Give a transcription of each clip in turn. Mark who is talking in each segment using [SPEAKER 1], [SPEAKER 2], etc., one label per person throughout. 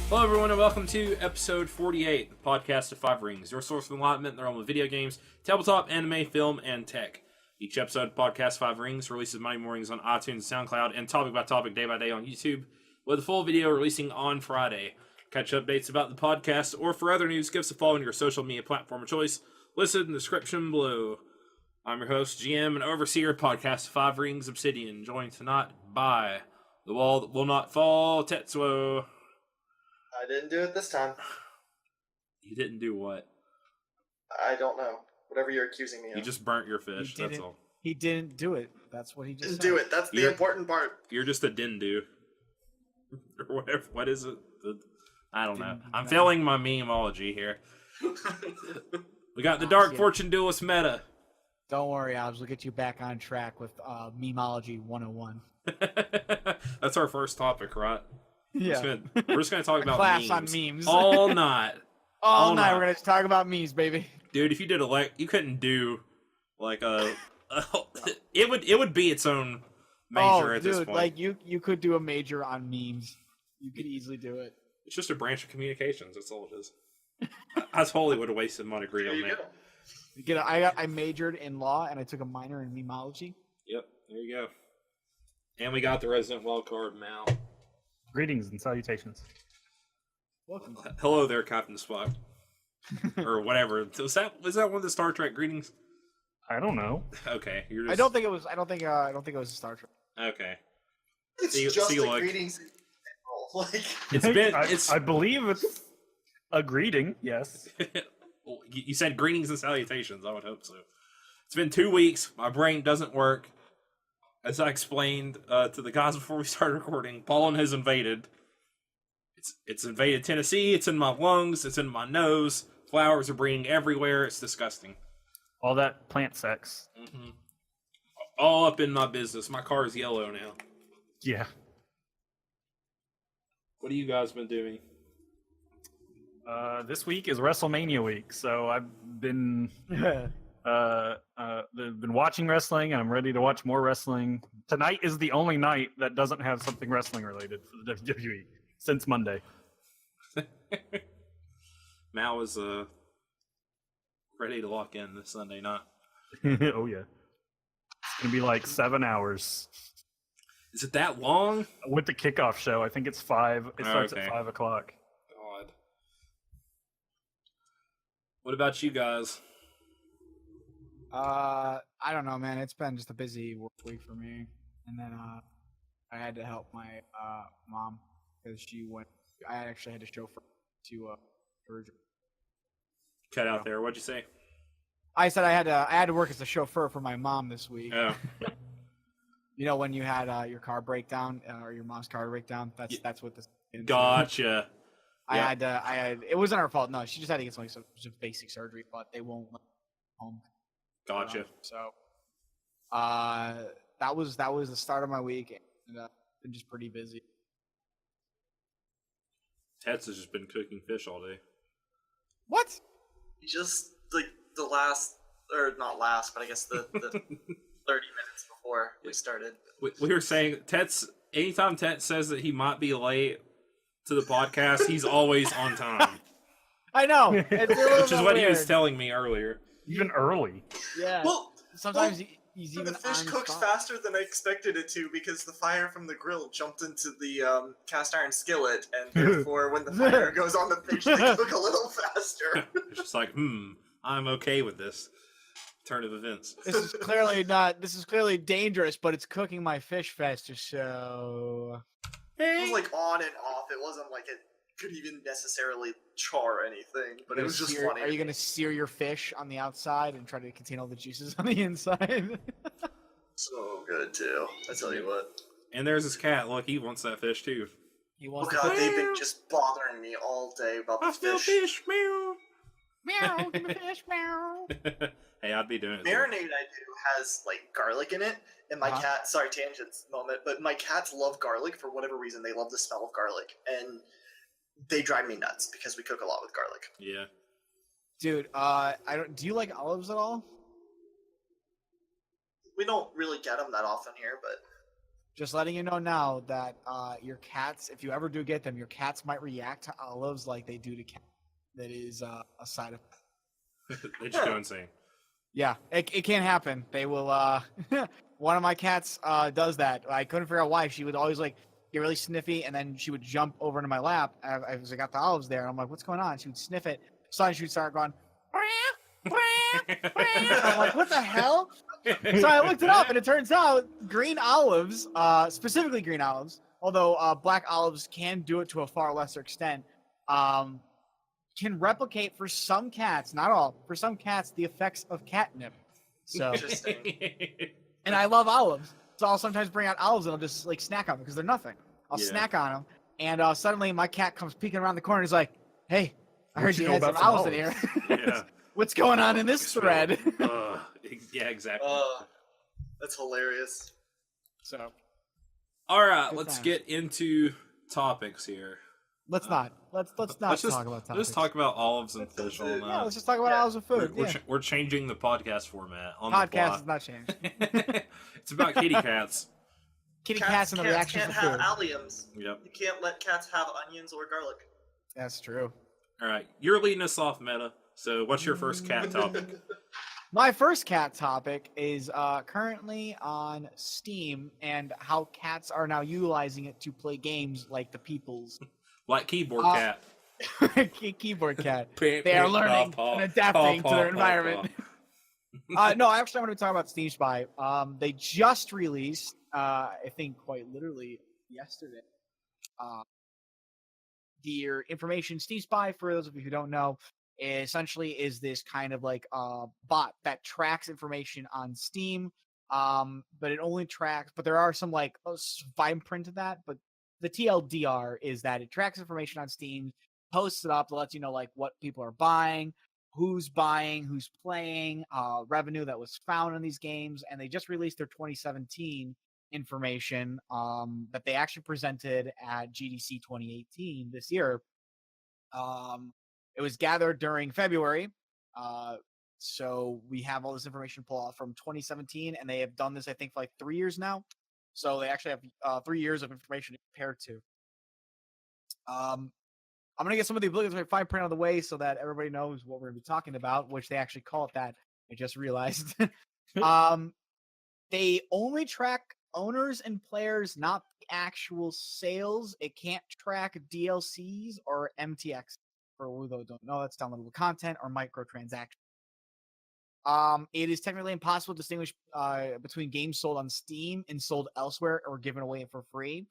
[SPEAKER 1] Hello, everyone, and welcome to episode 48, the podcast of Five Rings, your source of enlightenment in the realm of video games, tabletop, anime, film, and tech. Each episode of Podcast Five Rings releases Monday mornings on iTunes, SoundCloud, and topic by topic, day by day on YouTube, with a full video releasing on Friday. Catch updates about the podcast, or for other news, give us a follow on your social media platform of choice, listed in the description below. I'm your host, GM, and overseer of Podcast Five Rings, Obsidian, joined tonight by the wall that will not fall, Tetsuo.
[SPEAKER 2] I didn't do it this time.
[SPEAKER 1] You didn't do what?
[SPEAKER 2] I don't know. Whatever you're accusing me of.
[SPEAKER 1] You just burnt your fish, that's all.
[SPEAKER 3] He didn't do it. That's what he just
[SPEAKER 2] Didn't
[SPEAKER 3] said.
[SPEAKER 2] do it. That's the important part.
[SPEAKER 1] You're just a didn't do. Or whatever. What is it? I don't know. I'm failing my memeology here. We got the Dark Fortune Duelist meta.
[SPEAKER 3] Don't worry, Albs. We'll get you back on track with memeology 101.
[SPEAKER 1] That's our first topic, right?
[SPEAKER 3] Yeah.
[SPEAKER 1] We're just gonna talk about
[SPEAKER 3] class
[SPEAKER 1] memes.
[SPEAKER 3] on memes.
[SPEAKER 1] All night.
[SPEAKER 3] All night we're going to talk about memes, baby.
[SPEAKER 1] Dude, if you did you couldn't do like it would be its own major at this point.
[SPEAKER 3] Like you could do a major on memes. You could easily do it.
[SPEAKER 1] It's just a branch of communications. That's all it is. I totally would have wasted money on that.
[SPEAKER 3] I majored in law and I took a minor in memeology.
[SPEAKER 1] Yep, there you go. And we got the resident wildcard, Mao.
[SPEAKER 4] Greetings and salutations.
[SPEAKER 3] Welcome.
[SPEAKER 1] Hello there, Captain Spock. Or whatever. Was that one of the Star Trek greetings?
[SPEAKER 4] I don't know.
[SPEAKER 1] Okay, you're just...
[SPEAKER 3] I don't think it was a Star Trek.
[SPEAKER 1] Okay.
[SPEAKER 2] It's just a greetings. Like,
[SPEAKER 4] I believe it's a greeting, yes.
[SPEAKER 1] You said greetings and salutations. I would hope so. It's been 2 weeks. My brain doesn't work. As I explained to the guys before we started recording, pollen has invaded. It's invaded Tennessee. It's in my lungs. It's in my nose. Flowers are breeding everywhere. It's disgusting.
[SPEAKER 4] All that plant sex.
[SPEAKER 1] Mm-hmm. All up in my business. My car is yellow now.
[SPEAKER 4] Yeah.
[SPEAKER 1] What have you guys been doing?
[SPEAKER 4] This week is WrestleMania week, so I've been been watching wrestling, and I'm ready to watch more wrestling. Tonight is the only night that doesn't have something wrestling related for the WWE since Monday.
[SPEAKER 1] Mao is ready to lock in this Sunday night.
[SPEAKER 4] Oh yeah, it's gonna be like 7 hours.
[SPEAKER 1] Is it that long?
[SPEAKER 4] With the kickoff show, I think it's 5. It starts at 5 o'clock.
[SPEAKER 1] God. What about you guys?
[SPEAKER 3] I don't know, man. It's been just a busy work week for me, and then I had to help my mom because she went. I actually had to chauffeur to surgery.
[SPEAKER 1] Cut out there. What'd you say?
[SPEAKER 3] I said I had to work as a chauffeur for my mom this week.
[SPEAKER 1] Oh.
[SPEAKER 3] You know when you had your car breakdown or your mom's car breakdown? That's what this.
[SPEAKER 1] Gotcha.
[SPEAKER 3] I had. It wasn't her fault. No, she just had to get some basic surgery, but they won't let her home.
[SPEAKER 1] Gotcha.
[SPEAKER 3] So, that was the start of my week, and been just pretty busy.
[SPEAKER 1] Tets has just been cooking fish all day.
[SPEAKER 3] What?
[SPEAKER 2] just like the last, or not last, but I guess the 30 minutes before we started.
[SPEAKER 1] We were saying anytime Tet says that he might be late to the podcast, he's always on time.
[SPEAKER 3] I know. It's
[SPEAKER 1] which is what he was telling me earlier.
[SPEAKER 4] Even early.
[SPEAKER 3] Yeah.
[SPEAKER 2] Well,
[SPEAKER 3] sometimes he's even.
[SPEAKER 2] The fish cooks faster than I expected it to because the fire from the grill jumped into the cast iron skillet, and therefore, when the fire goes on the fish, they cook a little faster.
[SPEAKER 1] It's just like, I'm okay with this turn of events.
[SPEAKER 3] This is clearly dangerous, but it's cooking my fish faster. So
[SPEAKER 2] it was like on and off. It wasn't like it could even necessarily char anything, but it was just funny.
[SPEAKER 3] Are you gonna sear your fish on the outside and try to contain all the juices on the inside?
[SPEAKER 2] So good too. I tell you what.
[SPEAKER 1] And there's this cat. Look, he wants that fish too.
[SPEAKER 3] He wants.
[SPEAKER 2] Oh god, they've been just bothering me all day about the fish.
[SPEAKER 1] Fish, meow.
[SPEAKER 3] Meow, give me fish, meow.
[SPEAKER 1] Hey, I'd be doing it.
[SPEAKER 2] Marinade I do has like garlic in it, and my cat. Sorry, tangents moment, but my cats love garlic for whatever reason. They love the smell of garlic, and they drive me nuts because we cook a lot with garlic.
[SPEAKER 1] Yeah.
[SPEAKER 3] Dude, do you like olives at all?
[SPEAKER 2] We don't really get them that often here, but
[SPEAKER 3] Just letting you know now that your cats, if you ever do get them, your cats might react to olives like they do to cats. That is a side effect.
[SPEAKER 1] They just go insane.
[SPEAKER 3] Yeah, it can happen. They will. One of my cats does that. I couldn't figure out why. She would always like get really sniffy, and then she would jump over into my lap as I got the olives there. And I'm like, "What's going on?" She would sniff it. Suddenly, she would start going. I'm like, "What the hell?" So I looked it up, and it turns out green olives, specifically green olives, although black olives can do it to a far lesser extent, can replicate for some cats, not all, for some cats, the effects of catnip. So,
[SPEAKER 2] Interesting.
[SPEAKER 3] and I love olives, so I'll sometimes bring out olives and I'll just like snack on them because they're nothing. I'll
[SPEAKER 1] Yeah.
[SPEAKER 3] snack on them, and suddenly my cat comes peeking around the corner. He's like, "Hey, I heard
[SPEAKER 4] you
[SPEAKER 3] you
[SPEAKER 4] know
[SPEAKER 3] had some
[SPEAKER 4] about some
[SPEAKER 3] olives in here.
[SPEAKER 1] Yeah.
[SPEAKER 3] What's going on in this thread?"
[SPEAKER 1] Yeah, exactly.
[SPEAKER 2] That's hilarious.
[SPEAKER 3] So
[SPEAKER 1] All right,
[SPEAKER 3] good
[SPEAKER 1] let's
[SPEAKER 3] times.
[SPEAKER 1] get into topics here.
[SPEAKER 3] let's not talk about
[SPEAKER 1] Let's
[SPEAKER 3] topics.
[SPEAKER 1] just talk about olives and fish all
[SPEAKER 2] Yeah,
[SPEAKER 1] night.
[SPEAKER 3] Yeah, let's just talk about olives and food.
[SPEAKER 1] We're changing the podcast format on
[SPEAKER 3] Podcast has
[SPEAKER 1] the
[SPEAKER 3] not changed.
[SPEAKER 1] fly. It's about kitty cats.
[SPEAKER 3] Kitty cats and the reactions
[SPEAKER 2] can't
[SPEAKER 3] to
[SPEAKER 2] have
[SPEAKER 3] food.
[SPEAKER 2] alliums.
[SPEAKER 1] Yep.
[SPEAKER 2] You can't let cats have onions or garlic.
[SPEAKER 3] That's true.
[SPEAKER 1] All right, you're leading us off, Meta. So, what's your first cat topic?
[SPEAKER 3] My first cat topic is currently on Steam and how cats are now utilizing it to play games like the people's
[SPEAKER 1] Like keyboard cat.
[SPEAKER 3] keyboard cat. They are learning and adapting to their environment. No, actually, I'm going to be talking about Steam Spy. They just released, I think quite literally yesterday, their information. Steam Spy, for those of you who don't know, essentially is this kind of like bot that tracks information on Steam. But it only tracks, but there are some like fine print of that. But the TLDR is that it tracks information on Steam, posts it up, lets you know like what people are buying, who's playing, revenue that was found in these games, and they just released their 2017 information that they actually presented at GDC 2018 this year. It was gathered during February, so we have all this information pulled out from 2017, and they have done this, I think, for like 3 years now. So they actually have 3 years of information to compare to. I'm going to get some of the obligatory fine print out of the way so that everybody knows what we're going to be talking about, which they actually call it that. I just realized. They only track owners and players, not the actual sales. It can't track DLCs or MTX. For those who don't know, that's downloadable content or microtransactions. It is technically impossible to distinguish between games sold on Steam and sold elsewhere or given away for free.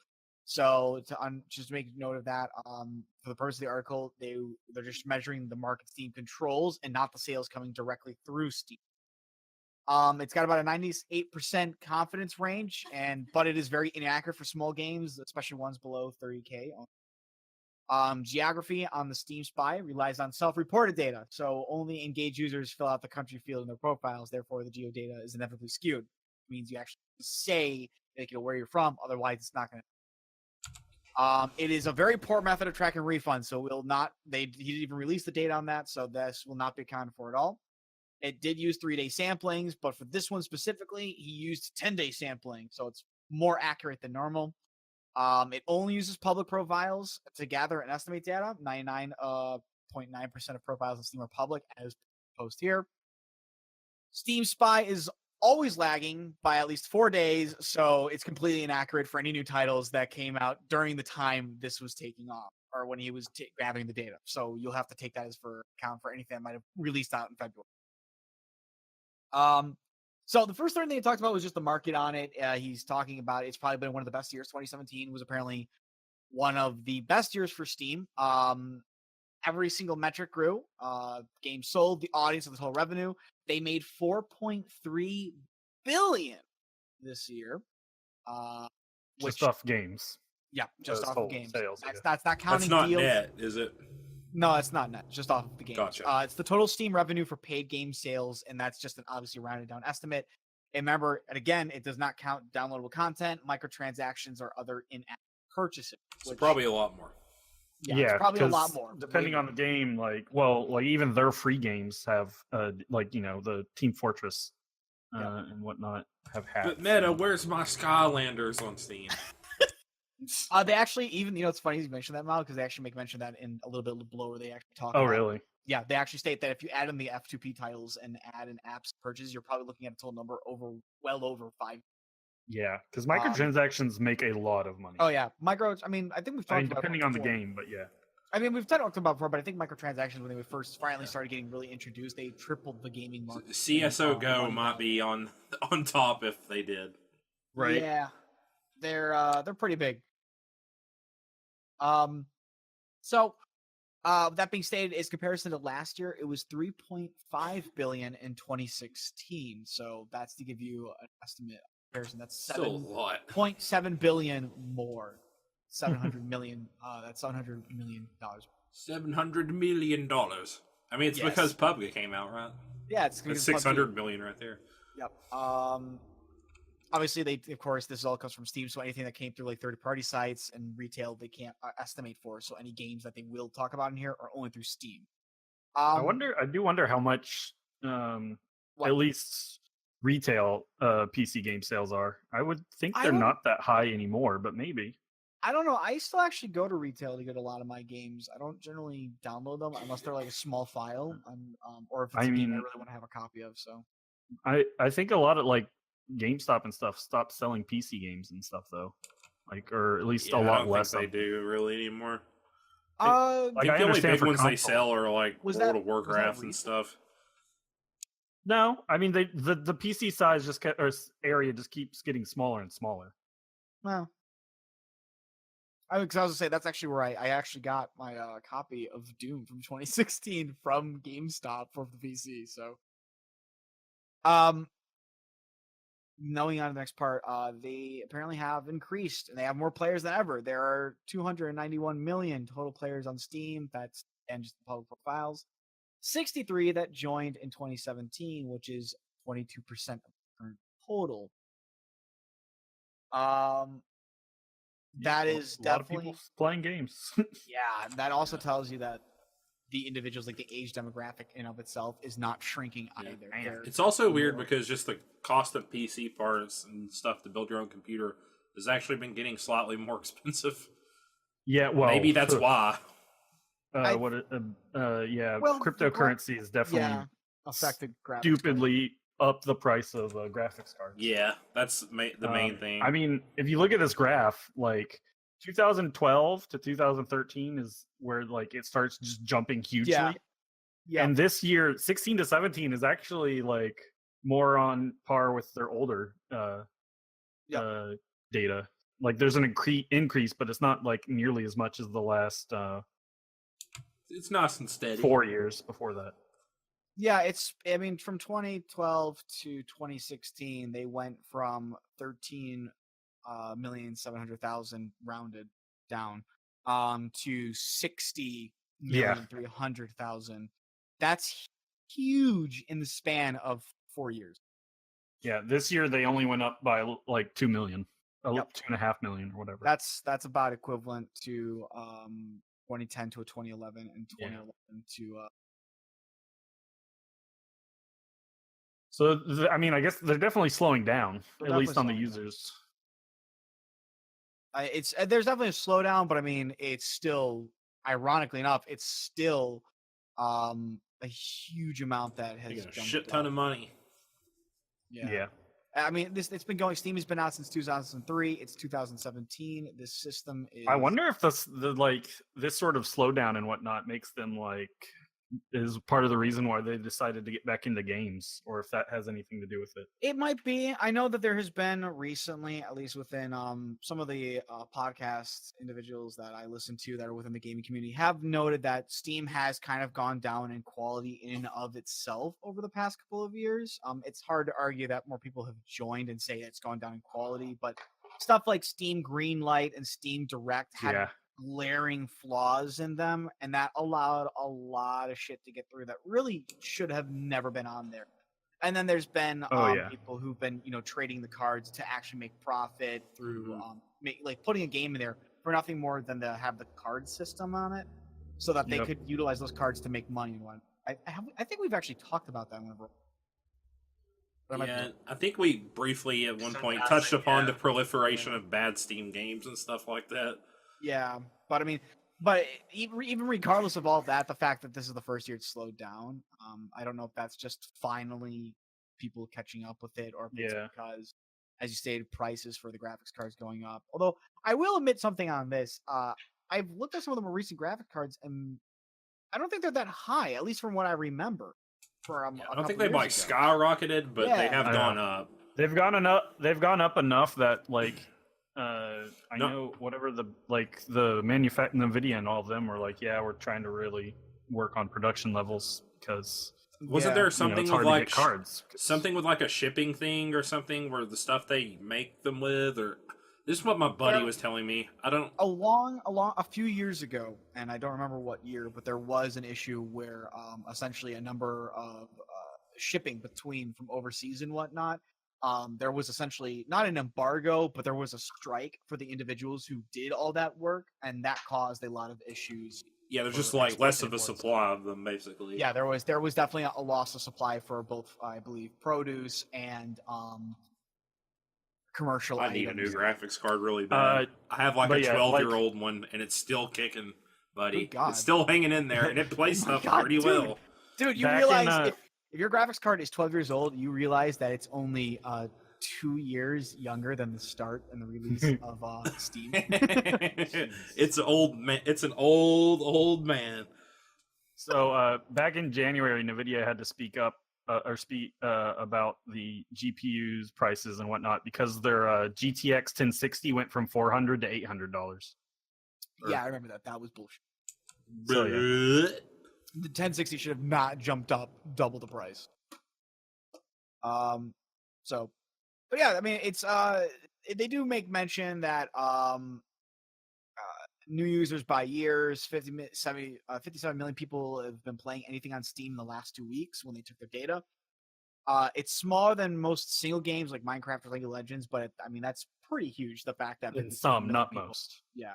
[SPEAKER 3] So just to make note of that, for the purpose of the article, they're just measuring the market Steam controls and not the sales coming directly through Steam. It's got about a 98% confidence range, but it is very inaccurate for small games, especially ones below 30K. Geography on the Steam Spy relies on self-reported data, so only engaged users fill out the country field in their profiles. Therefore, the geo data is inevitably skewed. It means you actually say where you're from, otherwise it's not going to. It is a very poor method of tracking refunds, so will not. He didn't even release the data on that, so this will not be accounted for at all. It did use 3-day samplings, but for this one specifically, he used 10-day sampling, so it's more accurate than normal. It only uses public profiles to gather and estimate data. 99.9% of profiles on Steam are public, as posted here. Steam Spy is always lagging by at least 4 days, so it's completely inaccurate for any new titles that came out during the time this was taking off, or when he was gathering the data. So you'll have to take that as for account for anything that might have released out in February. So the first thing he talked about was just the market on it. He's talking about it's probably been one of the best years. 2017 was apparently one of the best years for Steam. Every single metric grew. Games sold, the audience, and the total revenue. They made $4.3 billion this year.
[SPEAKER 4] Just off games.
[SPEAKER 3] Yeah, just off of games.
[SPEAKER 4] Sales,
[SPEAKER 3] that's not counting
[SPEAKER 1] That's not
[SPEAKER 3] deals.
[SPEAKER 1] net, is it?
[SPEAKER 3] No, it's not net. Just off of the games.
[SPEAKER 1] Gotcha.
[SPEAKER 3] It's the total Steam revenue for paid game sales, and that's just an obviously rounded down estimate. And remember, and again, it does not count downloadable content, microtransactions, or other in-app purchases.
[SPEAKER 1] It's probably a lot more.
[SPEAKER 3] Yeah, it's probably a lot
[SPEAKER 4] 'cause
[SPEAKER 3] more.
[SPEAKER 4] Depending on the game, like even their free games have, the Team Fortress and whatnot have hats.
[SPEAKER 1] But Meta, where's my Skylanders on Steam?
[SPEAKER 3] They actually even it's funny you mentioned that, Mal, because they actually make mention of that in a little bit below where they actually talk.
[SPEAKER 4] Oh,
[SPEAKER 3] about,
[SPEAKER 4] really?
[SPEAKER 3] Yeah, they actually state that if you add in the F2P titles and add in apps purchases, you're probably looking at a total number well over 5.
[SPEAKER 4] Yeah, because microtransactions make a lot of money.
[SPEAKER 3] Oh yeah, micros. I mean, I think we've talked about
[SPEAKER 4] depending on the game, but yeah.
[SPEAKER 3] I mean, we've talked about it before, but I think microtransactions, when they first finally started getting really introduced, they tripled the gaming market.
[SPEAKER 1] CS:GO Go might be on top if they did.
[SPEAKER 4] Right.
[SPEAKER 3] Yeah, they're pretty big. So that being stated, in comparison to last year, it was 3.5 billion in 2016. So that's to give you an estimate comparison. That's
[SPEAKER 1] Still a lot.
[SPEAKER 3] 7.7 billion more. 700 million. That's $700 million.
[SPEAKER 1] $700 million. I mean, it's because PUBG came out, right?
[SPEAKER 3] Yeah, it's
[SPEAKER 1] That's 600 million right there.
[SPEAKER 3] Yep. Obviously, of course, this all comes from Steam, so anything that came through like third-party sites and retail, they can't estimate for. So any games that they will talk about in here are only through Steam.
[SPEAKER 4] I do wonder how much, at least retail PC game sales are. I would think they're not that high anymore, but maybe.
[SPEAKER 3] I don't know. I still actually go to retail to get a lot of my games. I don't generally download them unless they're like a small file, or if it's a game I really want to have a copy of. So,
[SPEAKER 4] I think a lot of like GameStop and stuff stopped selling PC games and stuff though, like, or at least a lot less.
[SPEAKER 1] They do really anymore.
[SPEAKER 3] Like,
[SPEAKER 1] the only big ones they sell are like World of Warcraft and stuff.
[SPEAKER 4] No, I mean the PC size area just keeps getting smaller and smaller.
[SPEAKER 3] Well. I was gonna say that's actually where I actually got my copy of Doom from 2016 from GameStop for the PC. So, knowing on the next part, they apparently have increased and they have more players than ever. There are 291 million total players on Steam. That's and just the public profiles. 63 that joined in 2017, which is 22% of the current total. That is definitely a lot of people
[SPEAKER 4] playing games.
[SPEAKER 3] Yeah, that also tells you that the individuals, like the age demographic in of itself, is not shrinking either.
[SPEAKER 1] It's also weird because just the cost of PC parts and stuff to build your own computer has actually been getting slightly more expensive.
[SPEAKER 4] Yeah, well,
[SPEAKER 1] maybe that's why.
[SPEAKER 4] Cryptocurrency is definitely
[SPEAKER 3] affected graphics
[SPEAKER 4] stupidly up the price of graphics cards.
[SPEAKER 1] Yeah, that's the main thing.
[SPEAKER 4] I mean, if you look at this graph, like 2012 to 2013 is where like it starts just jumping hugely. Yeah. And this year, 16 to 17 is actually like more on par with their older data. Like there's an increase, but it's not like nearly as much as the last.
[SPEAKER 1] It's nice and steady.
[SPEAKER 4] 4 years before that.
[SPEAKER 3] Yeah, from 2012 to 2016, they went from 13,700,000 rounded down to 60,300,000. That's huge in the span of 4 years.
[SPEAKER 4] Yeah, this year they only went up by like 2 million, 2.5 million or whatever.
[SPEAKER 3] That's about equivalent to 2010 to 2011 and 2011 to.
[SPEAKER 4] So, I mean, I guess they're definitely slowing down, at least on the users.
[SPEAKER 3] There's definitely a slowdown, but I mean, it's still, ironically enough, it's still a huge amount that has
[SPEAKER 1] jumped a shit ton of money.
[SPEAKER 3] Yeah. I mean, it's been going. Steam has been out since 2003. It's 2017. This system is.
[SPEAKER 4] I wonder if this sort of slowdown and whatnot makes them like. Is part of the reason why they decided to get back into games, or if that has anything to do with it.
[SPEAKER 3] It might be. I know that there has been recently, at least within some of the podcast individuals that I listen to that are within the gaming community, have noted that Steam has kind of gone down in quality in and of itself over the past couple of years. It's hard to argue that more people have joined and say it's gone down in quality, but stuff like Steam Greenlight and Steam Direct had glaring flaws in them, and that allowed a lot of shit to get through that really should have never been on there. And then there's been people who've been trading the cards to actually make profit through like putting a game in there for nothing more than to have the card system on it, so that they could utilize those cards to make money and what. I think we've actually talked about that whenever.
[SPEAKER 1] Yeah, I think we briefly at one point
[SPEAKER 2] Fantastic,
[SPEAKER 1] touched upon
[SPEAKER 2] yeah.
[SPEAKER 1] the proliferation of bad Steam games and stuff like that.
[SPEAKER 3] Yeah, but I mean, but even regardless of all that, the fact that this is the first year it's slowed down, I don't know if that's just finally people catching up with it, or if it's because, as you stated, prices for the graphics cards going up. Although I will admit something on this, I've looked at some of the more recent graphic cards, and I don't think they're that high, at least from what I remember.
[SPEAKER 1] I don't think they've like skyrocketed, but they have gone up.
[SPEAKER 4] They've gone up enough that like I know whatever the Nvidia and all of them were like, yeah, we're trying to really work on production levels because
[SPEAKER 1] wasn't there something
[SPEAKER 4] it's
[SPEAKER 1] with
[SPEAKER 4] hard to
[SPEAKER 1] like
[SPEAKER 4] get cards,
[SPEAKER 1] something with like a shipping thing or something where the stuff they make them with, or this is what my buddy was telling me. I don't
[SPEAKER 3] a few years ago, and I don't remember what year, but there was an issue where essentially a number of shipping between from overseas and whatnot. There was essentially not an embargo, but there was a strike for the individuals who did all that work, and that caused a lot of issues.
[SPEAKER 1] Yeah, there's just like less of a supply of them, basically.
[SPEAKER 3] Yeah, there was definitely a loss of supply for both, I believe, produce and commercial
[SPEAKER 1] I need a
[SPEAKER 3] items.
[SPEAKER 1] new graphics card really bad. I have like a 12-year-old one, and it's still kicking, buddy. It's still hanging in there, and it plays stuff pretty well.
[SPEAKER 3] Dude, you realize if your graphics card is 12 years old, you realize that it's only 2 years younger than the start and the release of Steam.
[SPEAKER 1] It's old man. It's an old man.
[SPEAKER 4] So back in January, Nvidia had to speak up about the GPUs prices and whatnot because their GTX 1060 went from $400 to $800.
[SPEAKER 3] Yeah, I remember that. That was bullshit.
[SPEAKER 4] So, yeah.
[SPEAKER 3] The 1060 should have not jumped up double the price. But yeah, I mean, it's they do make mention that new users by years, 57 million people have been playing anything on Steam in the last 2 weeks when they took their data. It's smaller than most single games like Minecraft or League of Legends, but I mean that's pretty huge. The fact that
[SPEAKER 4] some, not people, most.
[SPEAKER 3] Yeah.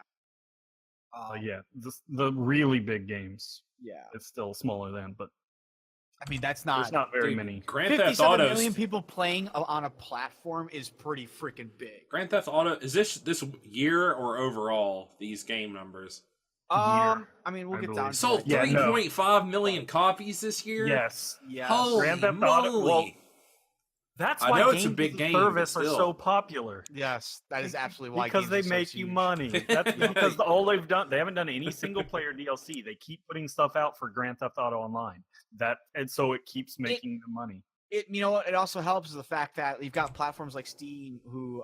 [SPEAKER 4] The really big games.
[SPEAKER 3] Yeah,
[SPEAKER 4] it's still smaller than, but
[SPEAKER 3] I mean that's
[SPEAKER 4] there's not very many.
[SPEAKER 1] Grand Theft Auto,
[SPEAKER 3] 57 million people playing on a platform is pretty freaking big.
[SPEAKER 1] Grand Theft Auto, is this year or overall these game numbers?
[SPEAKER 3] I mean we'll get down to
[SPEAKER 1] sold 3.5 million copies this year.
[SPEAKER 4] Yes.
[SPEAKER 1] Holy
[SPEAKER 4] Grand Theft
[SPEAKER 1] moly.
[SPEAKER 4] Auto. Well, that's why
[SPEAKER 1] it's a big game
[SPEAKER 4] service are so popular.
[SPEAKER 3] Yes, that is absolutely why.
[SPEAKER 4] Because they make you money. That's because all they've done. They haven't done any single player DLC. They keep putting stuff out for Grand Theft Auto Online. And so it keeps making the money.
[SPEAKER 3] It also helps the fact that you've got platforms like Steam who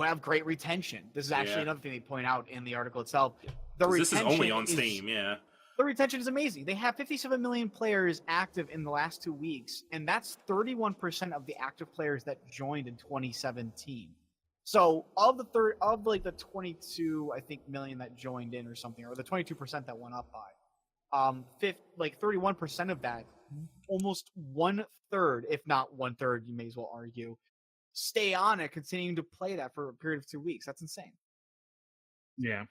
[SPEAKER 3] have great retention. This is actually another thing they point out in the article itself.
[SPEAKER 1] This is only on Steam, yeah.
[SPEAKER 3] The retention is amazing. They have 57 million players active in the last 2 weeks, and that's 31% of the active players that joined in 2017. So of the 22, I think, million that joined in or something, or the 22% that went up by, 31% of that, almost 1/3, if not 1/3, you may as well argue, stay on it, continuing to play that for a period of 2 weeks. That's insane.
[SPEAKER 4] Yeah.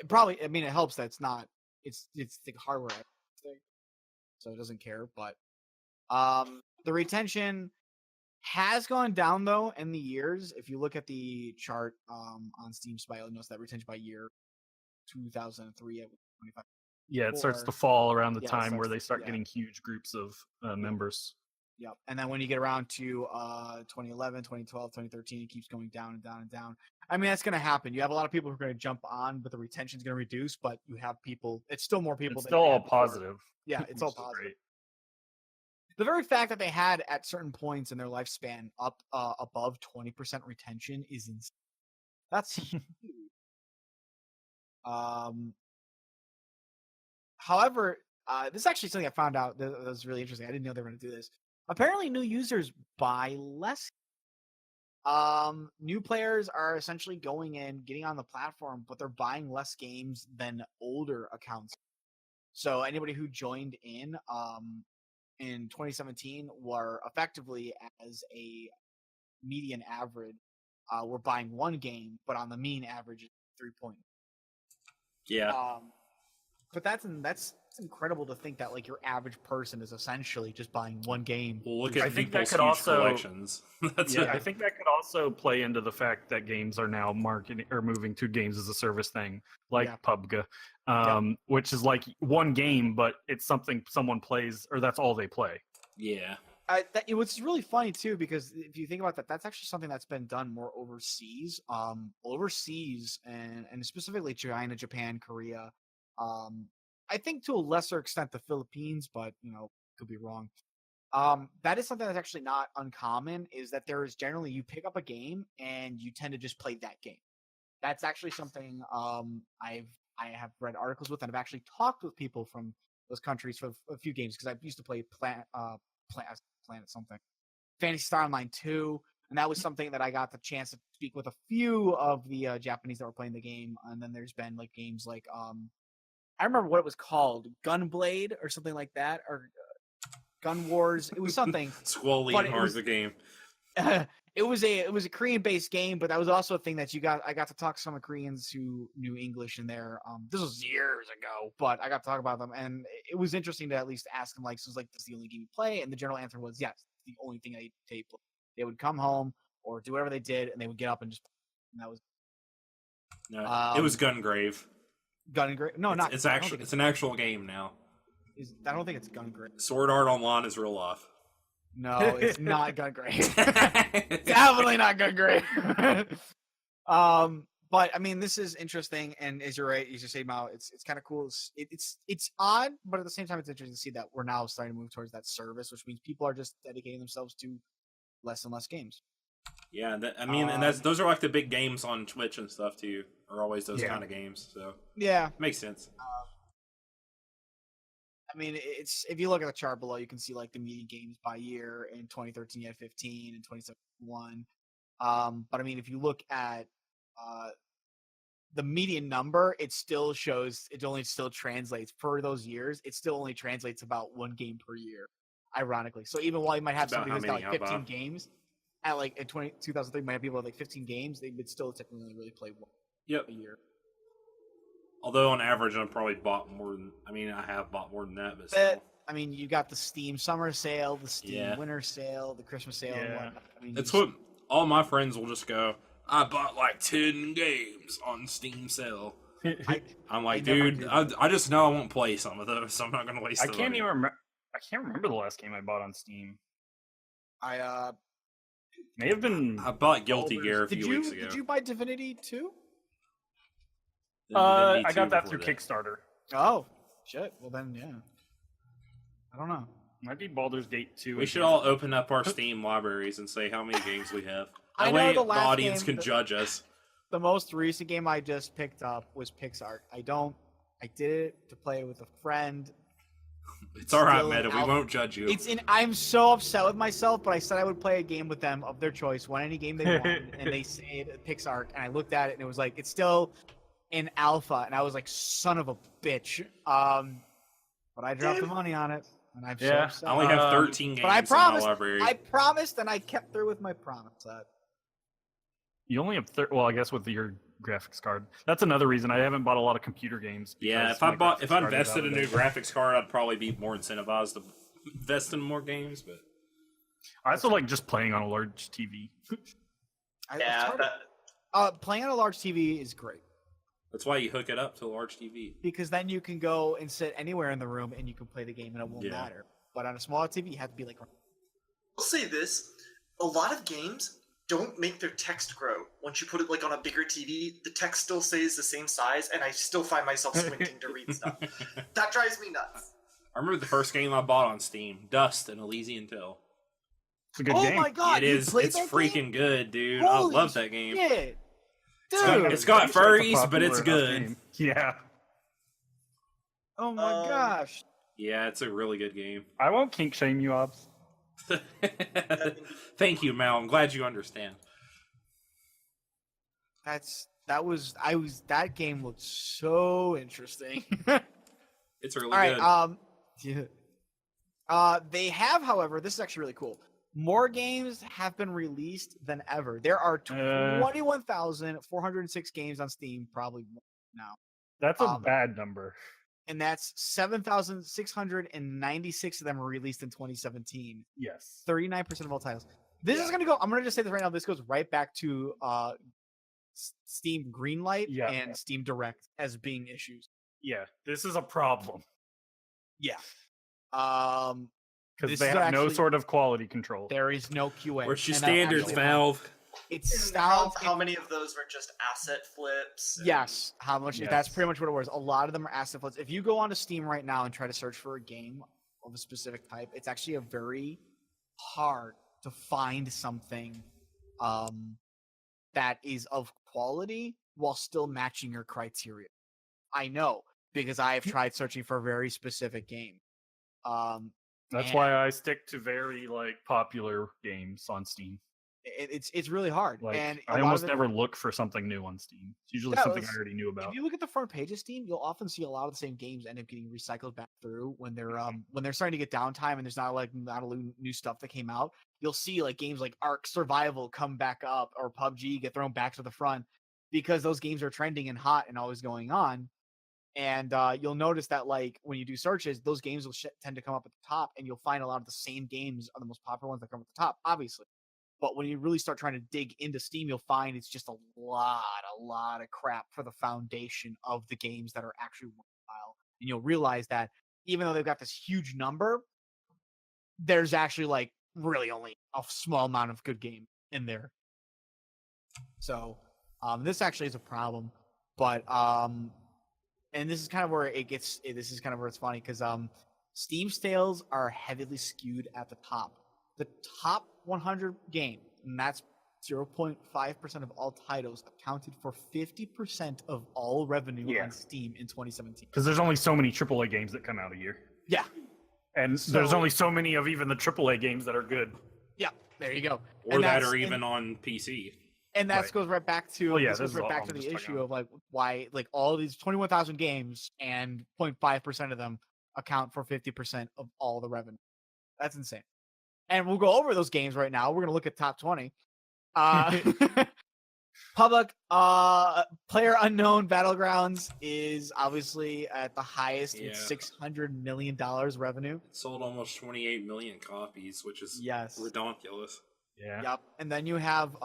[SPEAKER 3] It helps that it's the hardware thing, so it doesn't care. But the retention has gone down though in the years. If you look at the chart on Steam Spy, you'll notice that retention by year 2003 at 25.
[SPEAKER 4] Yeah, it starts to fall around the time where they start getting huge groups of members.
[SPEAKER 3] Yep. And then when you get around to 2011, 2012, 2013, it keeps going down and down and down. I mean, that's going to happen. You have a lot of people who are going to jump on, but the retention's going to reduce. But you have people. It's still more people.
[SPEAKER 4] It's still all positive.
[SPEAKER 3] Yeah, it's all positive. Great. The very fact that they had at certain points in their lifespan up above 20% retention is insane. That's huge. However, this is actually something I found out that was really interesting. I didn't know they were going to do this. Apparently, new users buy less. New players are essentially going in, getting on the platform, but they're buying less games than older accounts. So anybody who joined in 2017 were effectively as a median average, were buying one game, but on the mean average, 3 point.
[SPEAKER 1] Yeah.
[SPEAKER 3] But that's incredible to think that like your average person is essentially just buying one game.
[SPEAKER 1] Well, look at
[SPEAKER 4] I think that
[SPEAKER 1] people's
[SPEAKER 4] could
[SPEAKER 1] huge
[SPEAKER 4] also
[SPEAKER 1] collections.
[SPEAKER 4] I think that could also play into the fact that games are now marketing or moving to games as a service thing, like PUBG, which is like one game, but it's something someone plays, or that's all they play.
[SPEAKER 1] Yeah.
[SPEAKER 3] It was really funny too, because if you think about that, that's actually something that's been done more overseas, and specifically China, Japan, Korea. I think to a lesser extent the Philippines, but could be wrong. That is something that's actually not uncommon. Is that there is generally you pick up a game and you tend to just play that game. That's actually something I have read articles with, and I've actually talked with people from those countries for a few games, because I used to play Planet something, Fantasy Star Online 2, and that was something that I got the chance to speak with a few of the Japanese that were playing the game. And then there's been like games like I remember what it was called, Gunblade or something like that, or Gun Wars. It was something.
[SPEAKER 1] Squally and hard the game.
[SPEAKER 3] It was a Korean based game, but that was also a thing that I got to talk to some Koreans who knew English in there. This was years ago, but I got to talk about them, and it was interesting to at least ask them, like, so it was like, this is the only game you play? And the general answer was yes, the only thing they play. They would come home or do whatever they did, and they would get up and just play. And that was
[SPEAKER 1] no, it was Gungrave.
[SPEAKER 3] Gungrave? No, not.
[SPEAKER 1] It's actually it's an actual game now.
[SPEAKER 3] I don't think it's Gungrave.
[SPEAKER 1] Sword Art Online is real life.
[SPEAKER 3] No, it's not Gungrave. Definitely not Gungrave. But I mean, this is interesting, and as you're right, as you say, Mao, it's kind of cool. It's odd, but at the same time, it's interesting to see that we're now starting to move towards that service, which means people are just dedicating themselves to less and less games.
[SPEAKER 1] Yeah, and those are like the big games on Twitch and stuff too. Are always those kind of games. So
[SPEAKER 3] yeah,
[SPEAKER 1] makes sense.
[SPEAKER 3] I mean, it's if you look at the chart below, you can see like the median games by year. In 2013, you had 15, and 2071. But I mean, if you look at the median number, it still shows it only still translates for those years. It still only translates about one game per year, ironically. So even while you might have somebody who's got like 15 games, at like in 2003, might have people with like 15 games, they would still technically really play one a year.
[SPEAKER 1] Although on average, I've probably bought more than. I mean, I have bought more than that, but still.
[SPEAKER 3] I mean, you got the Steam summer sale, the Steam winter sale, the Christmas sale, and whatnot. I mean,
[SPEAKER 1] it's what all my friends will just go. I bought like 10 games on Steam sale. I'm like, dude, I just know I won't play some of those, so I'm not going to waste.
[SPEAKER 4] I can't remember the last game I bought on Steam.
[SPEAKER 3] I
[SPEAKER 4] may have been.
[SPEAKER 1] I bought Guilty Gear a few weeks ago.
[SPEAKER 3] Did you buy Divinity 2?
[SPEAKER 4] I got that through Kickstarter.
[SPEAKER 3] Oh, shit. Well then, yeah. I don't know.
[SPEAKER 4] Might be Baldur's Gate 2.
[SPEAKER 1] We should all open up our Steam libraries and say how many games we have. That
[SPEAKER 3] I
[SPEAKER 1] way
[SPEAKER 3] know
[SPEAKER 1] the audience can judge us.
[SPEAKER 3] The most recent game I just picked up was PixArt. I did it to play with a friend.
[SPEAKER 1] It's all right, Meta. We won't judge you.
[SPEAKER 3] I'm so upset with myself, but I said I would play a game with them of their choice, any game they want, and they say PixArt, and I looked at it and it was like it's still in alpha, and I was like, son of a bitch. But I dropped the money on it, and I'm so upset.
[SPEAKER 1] I only have 13 games in my library.
[SPEAKER 3] I promised, and I kept through with my promise.
[SPEAKER 4] You only have well, I guess with your graphics card. That's another reason I haven't bought a lot of computer games.
[SPEAKER 1] Yeah, if I invested in a new graphics card, I'd probably be more incentivized to invest in more games. But
[SPEAKER 4] I also like just playing on a large TV.
[SPEAKER 3] Playing on a large TV is great.
[SPEAKER 1] That's why you hook it up to a large TV.
[SPEAKER 3] Because then you can go and sit anywhere in the room and you can play the game and it won't matter. But on a smaller TV, you have to be like...
[SPEAKER 2] I'll say this. A lot of games don't make their text grow. Once you put it like on a bigger TV, the text still stays the same size and I still find myself squinting to read stuff. That drives me nuts.
[SPEAKER 1] I remember the first game I bought on Steam, Dust and Elysian Tale.
[SPEAKER 4] It's a good game.
[SPEAKER 3] Oh my god,
[SPEAKER 1] it is. It's freaking good, dude.
[SPEAKER 3] Holy
[SPEAKER 1] I love that game.
[SPEAKER 3] Shit. Dude,
[SPEAKER 1] it's got furries, but it's good.
[SPEAKER 4] Yeah.
[SPEAKER 3] Oh my gosh.
[SPEAKER 1] Yeah, it's a really good game.
[SPEAKER 4] I won't kink shame you, Obs.
[SPEAKER 1] Thank you, Mal. I'm glad you understand.
[SPEAKER 3] That game looked so interesting.
[SPEAKER 1] It's really good.
[SPEAKER 3] They have, however, this is actually really cool. More games have been released than ever. There are 21,406 games on Steam, probably more now.
[SPEAKER 4] That's a bad number.
[SPEAKER 3] and that's 7,696 of them were released in 2017.
[SPEAKER 4] Yes.
[SPEAKER 3] 39% of all titles. This is going to go, I'm going to just say this right now. This goes right back to Steam Greenlight and Steam Direct as being issues.
[SPEAKER 4] Yeah, this is a problem.
[SPEAKER 3] Yeah.
[SPEAKER 4] Because they have no sort of quality control.
[SPEAKER 3] There is no QA.
[SPEAKER 1] Where's your standards, Valve?
[SPEAKER 3] It's
[SPEAKER 2] how many of those were just asset flips?
[SPEAKER 3] Yes. How much? Yes. That's pretty much what it was. A lot of them are asset flips. If you go onto Steam right now and try to search for a game of a specific type, it's actually a very hard to find something that is of quality while still matching your criteria. I know, because I have tried searching for a very specific game.
[SPEAKER 4] That's why I stick to very popular games on Steam.
[SPEAKER 3] It's really hard. And
[SPEAKER 4] I almost never look for something new on Steam. It's usually something I already knew about.
[SPEAKER 3] If you look at the front page of Steam, you'll often see a lot of the same games end up getting recycled back through when they're starting to get downtime and there's not a new stuff that came out. You'll see games like Ark Survival come back up, or PUBG get thrown back to the front because those games are trending and hot and always going on. And you'll notice that when you do searches, those games will tend to come up at the top, and you'll find a lot of the same games are the most popular ones that come at the top, obviously. But when you really start trying to dig into Steam, you'll find it's just a lot of crap for the foundation of the games that are actually worthwhile. And you'll realize that even though they've got this huge number, there's actually really only a small amount of good game in there. So this actually is a problem. But and this is kind of where this is kind of where it's funny, because Steam sales are heavily skewed at the top. The top 100 game, and that's 0.5% of all titles, accounted for 50% of all revenue on Steam in 2017.
[SPEAKER 4] Because there's only so many AAA games that come out a year.
[SPEAKER 3] Yeah.
[SPEAKER 4] And there's only so many of even the AAA games that are good.
[SPEAKER 3] Yeah, there you go.
[SPEAKER 1] Or that are even on PC.
[SPEAKER 3] And that goes right back to the issue of why all these 21,000 games and 0.5% of them account for 50% of all the revenue. That's insane. And we'll go over those games right now. We're going to look at top 20. Public Player Unknown Battlegrounds is obviously at the highest with $600 million revenue.
[SPEAKER 1] It sold almost 28 million copies, which is ridiculous.
[SPEAKER 4] Yeah.
[SPEAKER 3] Yep. And then you have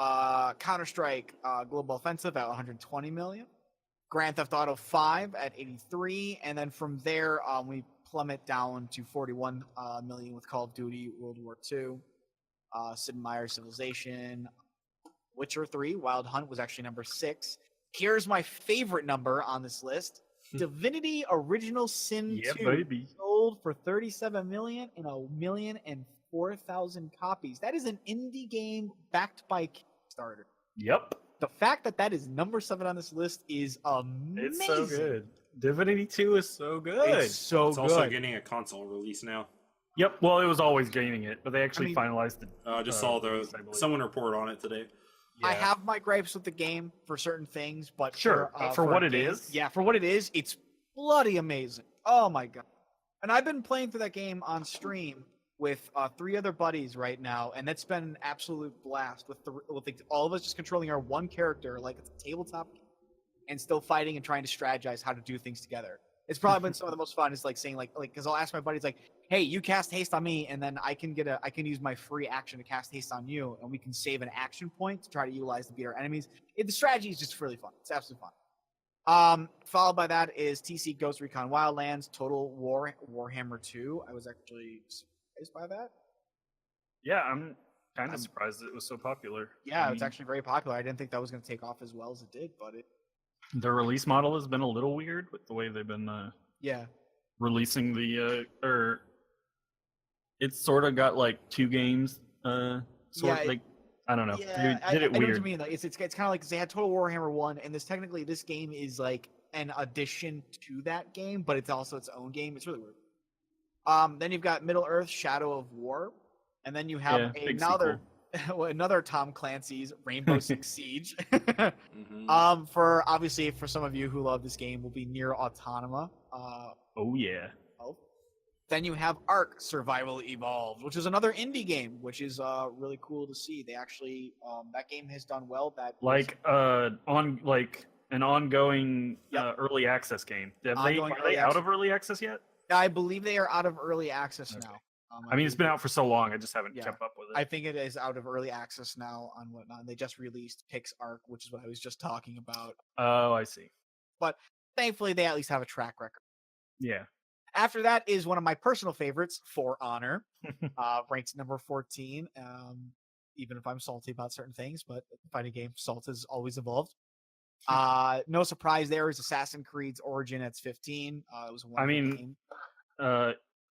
[SPEAKER 3] Counter-Strike Global Offensive at 120 million. Grand Theft Auto 5 at 83. And then from there, we plummet down to 41 million with Call of Duty World War II, Sid Meier's Civilization, Witcher 3, Wild Hunt was actually number 6. Here's my favorite number on this list. Divinity Original Sin 2 sold for 37 million and 1,004,000 copies. That is an indie game backed by Kickstarter.
[SPEAKER 4] Yep.
[SPEAKER 3] The fact that is number 7 on this list is amazing.
[SPEAKER 4] It's so good. Divinity 2 is so good.
[SPEAKER 1] It's also getting a console release now.
[SPEAKER 4] Yep. Well, it was always gaining it, but they actually finalized it.
[SPEAKER 1] I just saw someone report on it today.
[SPEAKER 3] Yeah. I have my gripes with the game for certain things, but
[SPEAKER 4] for what it is.
[SPEAKER 3] Yeah, for what it is, it's bloody amazing. Oh my god. And I've been playing through that game on stream with 3 other buddies right now, and that's been an absolute blast with all of us just controlling our one character like it's a tabletop game, and still fighting and trying to strategize how to do things together. It's probably been some of the most fun. Is saying because I'll ask my buddies hey, you cast haste on me, and then I can use my free action to cast haste on you, and we can save an action point to try to utilize to beat our enemies. The strategy is just really fun. It's absolutely fun. Followed by that is TC Ghost Recon Wildlands, Total War Warhammer 2. I was actually surprised by that.
[SPEAKER 4] Yeah, I'm kind of surprised it was so popular.
[SPEAKER 3] Yeah, it's actually very popular. I didn't think that was going to take off as well as it did, but it.
[SPEAKER 4] The release model has been a little weird with the way they've been releasing the it's sort of got 2 games I don't know.
[SPEAKER 3] Yeah,
[SPEAKER 4] they did it weird.
[SPEAKER 3] I know what you mean. It's kind of like they had Total Warhammer 1, and this game is an addition to that game, but it's also its own game. It's really weird. Then you've got Middle-earth Shadow of War, and then you have another Tom Clancy's Rainbow Six Siege. For some of you who love this game, will be Nier Automata. Then you have Ark Survival Evolved, which is another indie game, which is really cool to see. They actually that game has done well.
[SPEAKER 4] an ongoing
[SPEAKER 3] Yep.
[SPEAKER 4] early access game. Are
[SPEAKER 3] Ongoing
[SPEAKER 4] they
[SPEAKER 3] early
[SPEAKER 4] out
[SPEAKER 3] access.
[SPEAKER 4] of early access yet?
[SPEAKER 3] I believe they are out of early access
[SPEAKER 4] Okay.
[SPEAKER 3] now.
[SPEAKER 4] I mean, it's been out for so long, I just haven't
[SPEAKER 3] Yeah.
[SPEAKER 4] kept up with it.
[SPEAKER 3] I think it is out of early access now on whatnot. They just released Pix Arc, which is what I was just talking about.
[SPEAKER 4] Oh, I see.
[SPEAKER 3] But thankfully, they at least have a track record.
[SPEAKER 4] Yeah.
[SPEAKER 3] After that is one of my personal favorites, For Honor, ranked number 14. Even if I'm salty about certain things, but fighting game salt is always involved. No surprise there is Assassin's Creed's Origin at 15. It was a wonderful game.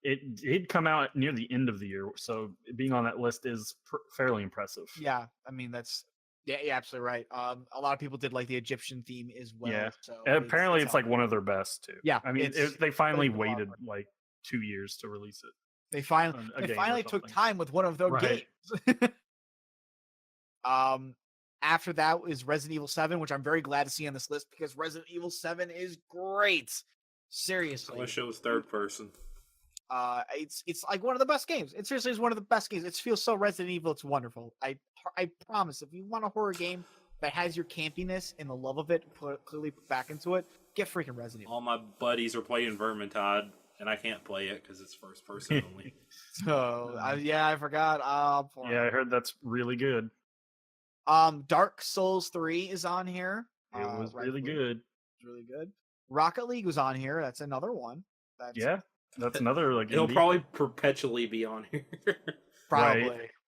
[SPEAKER 4] It did come out near the end of the year, so being on that list is fairly impressive.
[SPEAKER 3] Yeah, I mean that's you're absolutely right. A lot of people did like the Egyptian theme as well.
[SPEAKER 4] Yeah.
[SPEAKER 3] So
[SPEAKER 4] And apparently, it's like one of their best too.
[SPEAKER 3] Yeah,
[SPEAKER 4] I mean,
[SPEAKER 3] it's
[SPEAKER 4] they finally
[SPEAKER 3] really
[SPEAKER 4] waited like 2 years to release it.
[SPEAKER 3] They
[SPEAKER 4] a
[SPEAKER 3] finally
[SPEAKER 4] game or
[SPEAKER 3] took
[SPEAKER 4] something.
[SPEAKER 3] time with one of their
[SPEAKER 4] Right.
[SPEAKER 3] games. After that is Resident Evil 7, which I'm very glad to see on this list because Resident Evil 7 is great.
[SPEAKER 1] I
[SPEAKER 3] Seriously.
[SPEAKER 1] wish it was third person.
[SPEAKER 3] It's like one of the best games. It seriously is one of the best games. It feels so Resident Evil. It's wonderful. I promise. If you want a horror game that has your campiness and the love of it clearly put back into it, get freaking Resident Evil.
[SPEAKER 1] All my buddies are playing Vermintide, and I can't play it because it's first person only.
[SPEAKER 3] So I forgot.
[SPEAKER 4] Yeah, I heard that's really good.
[SPEAKER 3] Dark Souls 3 is on here.
[SPEAKER 4] It was really
[SPEAKER 3] rightfully.
[SPEAKER 4] good.
[SPEAKER 3] It's really good. Rocket League was on here. That's another one.
[SPEAKER 4] That's another like.
[SPEAKER 1] It'll
[SPEAKER 4] indie.
[SPEAKER 1] probably perpetually be on here.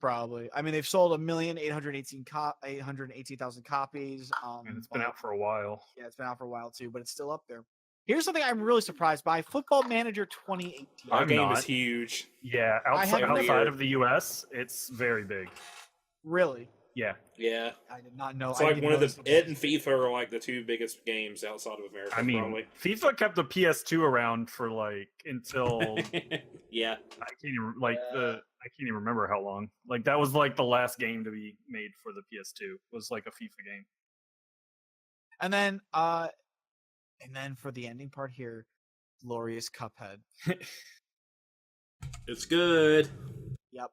[SPEAKER 3] Probably. I mean, they've sold 818,000 copies.
[SPEAKER 4] And it's been out for a while.
[SPEAKER 3] Yeah, it's been out for a while too, but it's still up there. Here's something I'm really surprised by: Football Manager 2018.
[SPEAKER 1] Our
[SPEAKER 4] I'm
[SPEAKER 1] game
[SPEAKER 4] not.
[SPEAKER 1] is huge.
[SPEAKER 4] Yeah,
[SPEAKER 3] have
[SPEAKER 4] outside of the US, it's very big.
[SPEAKER 3] Really?
[SPEAKER 4] Yeah.
[SPEAKER 1] Yeah.
[SPEAKER 3] I did not know.
[SPEAKER 1] It's
[SPEAKER 3] I
[SPEAKER 1] like
[SPEAKER 3] didn't
[SPEAKER 1] one of
[SPEAKER 3] notice
[SPEAKER 1] the it and FIFA are like the two biggest games outside of America.
[SPEAKER 4] I mean,
[SPEAKER 1] probably.
[SPEAKER 4] FIFA kept the PS2 around for like until
[SPEAKER 1] Yeah.
[SPEAKER 4] I can't even remember how long. Like that was like the last game to be made for the PS2 was like a FIFA game.
[SPEAKER 3] And then for the ending part here, Laureus Cuphead.
[SPEAKER 1] It's good.
[SPEAKER 3] Yep.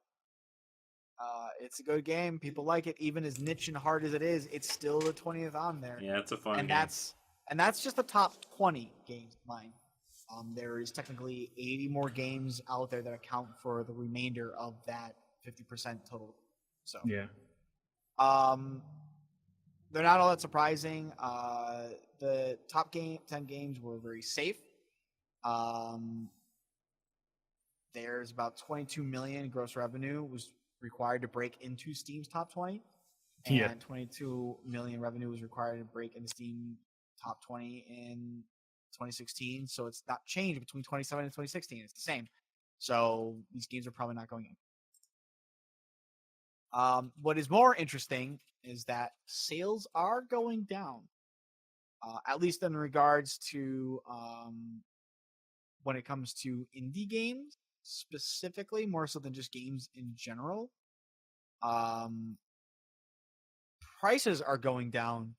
[SPEAKER 3] It's a good game. People like it, even as niche and hard as it is. It's still the 20th on there.
[SPEAKER 1] Yeah, it's a fun
[SPEAKER 3] and
[SPEAKER 1] game.
[SPEAKER 3] that's just the top 20 games of mine. There is technically 80 more games out there that account for the remainder of that 50% total. So
[SPEAKER 4] Yeah.
[SPEAKER 3] they're not all that surprising. The top 10 games were very safe. There's about 22 million gross revenue was required to break into Steam's top 20. And
[SPEAKER 4] Yeah.
[SPEAKER 3] 22 million revenue was required to break into Steam top 20 in 2016. So it's not changed between 2017 and 2016. It's the same. So these games are probably not going in. What is more interesting is that sales are going down, at least in regards to when it comes to indie games specifically, more so than just games in general. Prices are going down,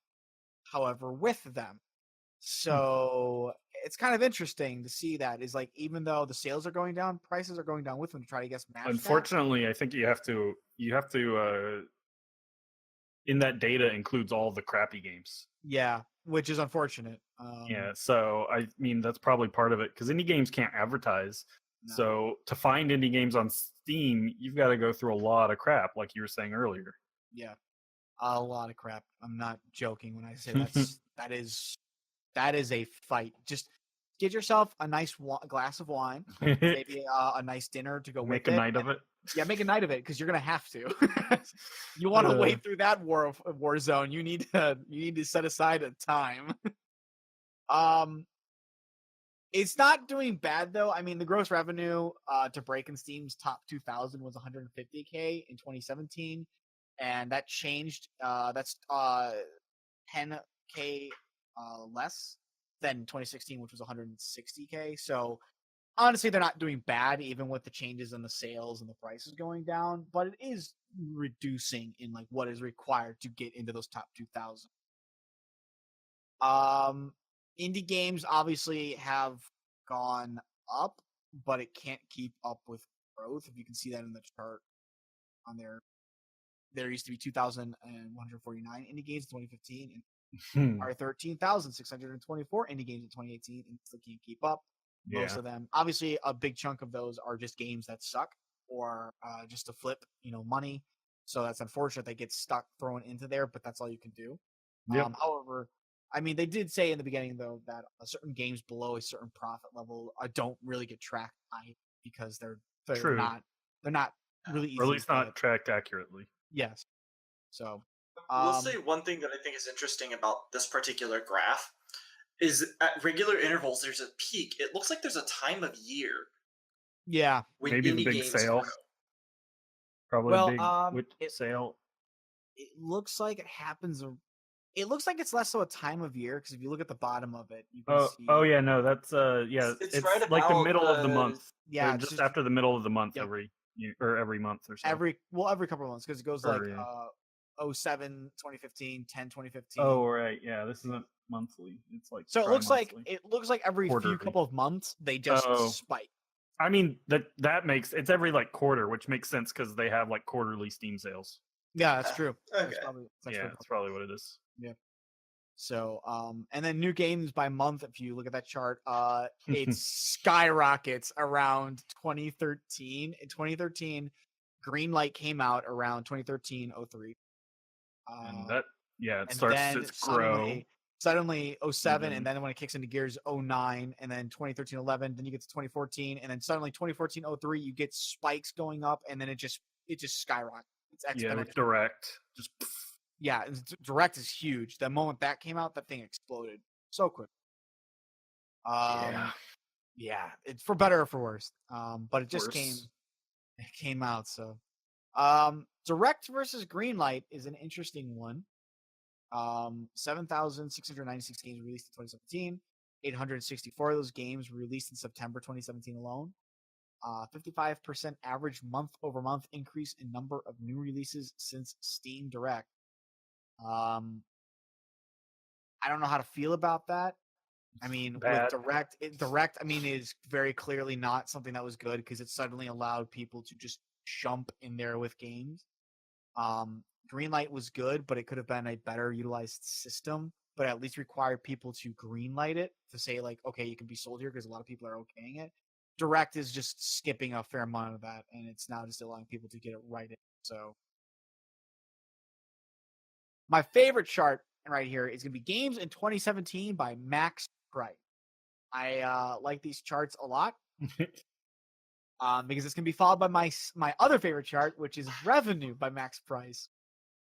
[SPEAKER 3] however, with them. So it's kind of interesting to see that is like even though the sales are going down, prices are going down with them to try to match that.
[SPEAKER 4] Unfortunately, I think you have to in that data includes all the crappy games.
[SPEAKER 3] Yeah, which is unfortunate.
[SPEAKER 4] Yeah, so I mean that's probably part of it because indie games can't advertise.
[SPEAKER 3] No.
[SPEAKER 4] So to find indie games on Steam, you've got to go through a lot of crap, like you were saying earlier.
[SPEAKER 3] Yeah, a lot of crap. I'm not joking when I say that is a fight. Just get yourself a nice glass of wine, maybe a nice dinner to go
[SPEAKER 4] Make
[SPEAKER 3] with
[SPEAKER 4] a
[SPEAKER 3] it.
[SPEAKER 4] night of it.
[SPEAKER 3] Yeah, make a night of it because you're gonna have to. You want to wade through that war zone. You need to set aside a time. It's not doing bad though. I mean, the gross revenue to break in Steam's top 2,000 was 150K in 2017, and that changed. That's 10K less than 2016, which was 160K. So honestly, they're not doing bad, even with the changes in the sales and the prices going down. But it is reducing in like what is required to get into those top 2,000. Indie games obviously have gone up, but it can't keep up with growth. If you can see that in the chart on there used to be 2,149 indie games in 2015 and are 13,624 indie games in 2018, and still can't keep up. Most of them, obviously, a big chunk of those are just games that suck or just to flip, money. So that's unfortunate. They get stuck thrown into there, but that's all you can do.
[SPEAKER 4] Yep.
[SPEAKER 3] However, I mean, they did say in the beginning though that certain games below a certain profit level don't really get tracked because they're
[SPEAKER 4] True.
[SPEAKER 3] not really easy.
[SPEAKER 4] Or at least not tracked accurately.
[SPEAKER 3] Yes. So
[SPEAKER 2] we'll say one thing that I think is interesting about this particular graph is at regular intervals there's a peak. It looks like there's a time of year.
[SPEAKER 3] Yeah.
[SPEAKER 4] Maybe the big sale. Probably a big sale.
[SPEAKER 3] It looks like it happens. It looks like it's less so a time of year because if you look at the bottom of it, you can see.
[SPEAKER 4] Oh yeah, no, that's it's right like the middle of the month.
[SPEAKER 3] Yeah,
[SPEAKER 4] just after the middle of the month every month or so.
[SPEAKER 3] Every couple of months because it goes like 07, 2015, 10, 2015.
[SPEAKER 4] Oh right, yeah, this isn't monthly. It's like
[SPEAKER 3] so it looks like every few couple of months they just spike.
[SPEAKER 4] I mean that makes it's every like quarter, which makes sense because they have like quarterly Steam sales.
[SPEAKER 3] Yeah, that's true.
[SPEAKER 2] Okay.
[SPEAKER 4] That's probably what it is.
[SPEAKER 3] Yeah. So, and then new games by month. If you look at that chart, it skyrockets around 2013. In 2013, Greenlight came out around 2013-03.
[SPEAKER 4] And that it starts to grow.
[SPEAKER 3] Suddenly 07, and then when it kicks into gears 09, and then 2013-11, then you get to 2014, and then suddenly 2014-03, you get spikes going up, and then it just skyrockets. It's exponential.
[SPEAKER 4] Yeah, with Direct. Just
[SPEAKER 3] yeah, Direct is huge. The moment that came out, that thing exploded so quick. Yeah, it's for better or for worse. But it just came out. So, Direct versus Greenlight is an interesting one. 7,696 games released in 2017. 864 of those games were released in September 2017 alone. 55% average month-over-month increase in number of new releases since Steam Direct. I don't know how to feel about that. I mean, with Direct, I mean, is very clearly not something that was good because it suddenly allowed people to just jump in there with games. Greenlight was good, but it could have been a better utilized system, but at least required people to greenlight it to say like, okay, you can be sold here because a lot of people are okaying it. Direct is just skipping a fair amount of that, and it's now just allowing people to get it right in. So, my favorite chart right here is going to be games in 2017 by Max Price. I like these charts a lot because it's going to be followed by my other favorite chart, which is revenue by Max Price,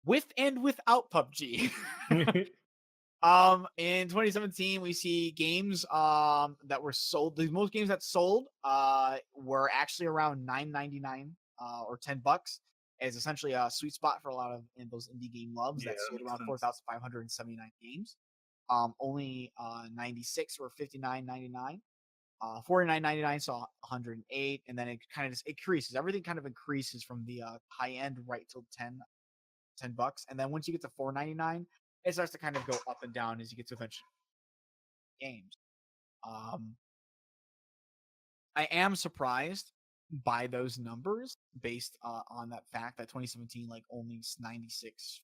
[SPEAKER 3] with and without PUBG. In 2017, we see games that were sold. The most games that sold were actually around $9.99 or $10. Is essentially a sweet spot for a lot of those indie game loves that sold around 4,579 games. Only 96 or $59.99. 49.99 saw 108, and then it kind of just increases. Everything kind of increases from the high end right till $10, and then once you get to 4.99. It starts to kind of go up and down as you get to eventually games. I am surprised by those numbers based on that fact that 2017, like only 96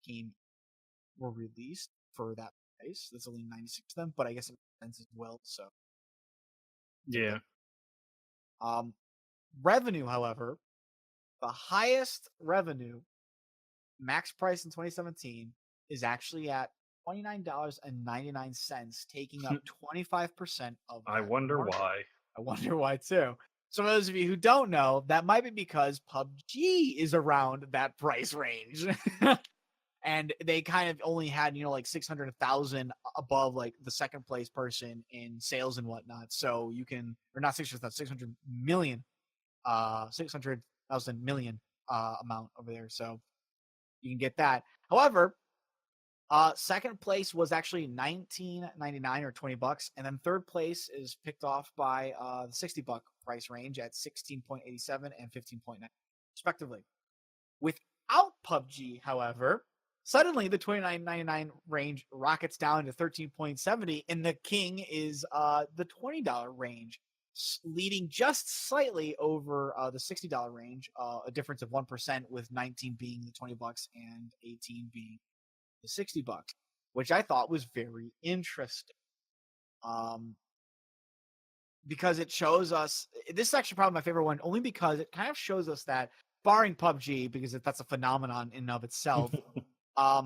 [SPEAKER 3] games were released for that price. That's only 96 of them, but I guess it makes sense as well. So,
[SPEAKER 4] yeah.
[SPEAKER 3] Revenue, however, the highest revenue. Max price in 2017 is actually at $29.99, taking up 25% of.
[SPEAKER 4] I wonder why.
[SPEAKER 3] I wonder why too. So, for those of you who don't know, that might be because PUBG is around that price range, and they kind of only had like 600,000 above like the second place person in sales and whatnot. So you can, or not 600 million, 600,000 million amount over there. So. You can get that. However, second place was actually $19.99 or $20, and then third place is picked off by the $60 price range at $16.87 and $15.9, respectively. Without PUBG, however, suddenly the $29.99 range rockets down to $13.70, and the king is the $20 range, leading just slightly over the $60 range, a difference of 1%, with 19 being the $20 and 18 being $60, which I thought was very interesting. Because it shows us, this is actually probably my favorite one, only because it kind of shows us that, barring PUBG, because that's a phenomenon in and of itself, a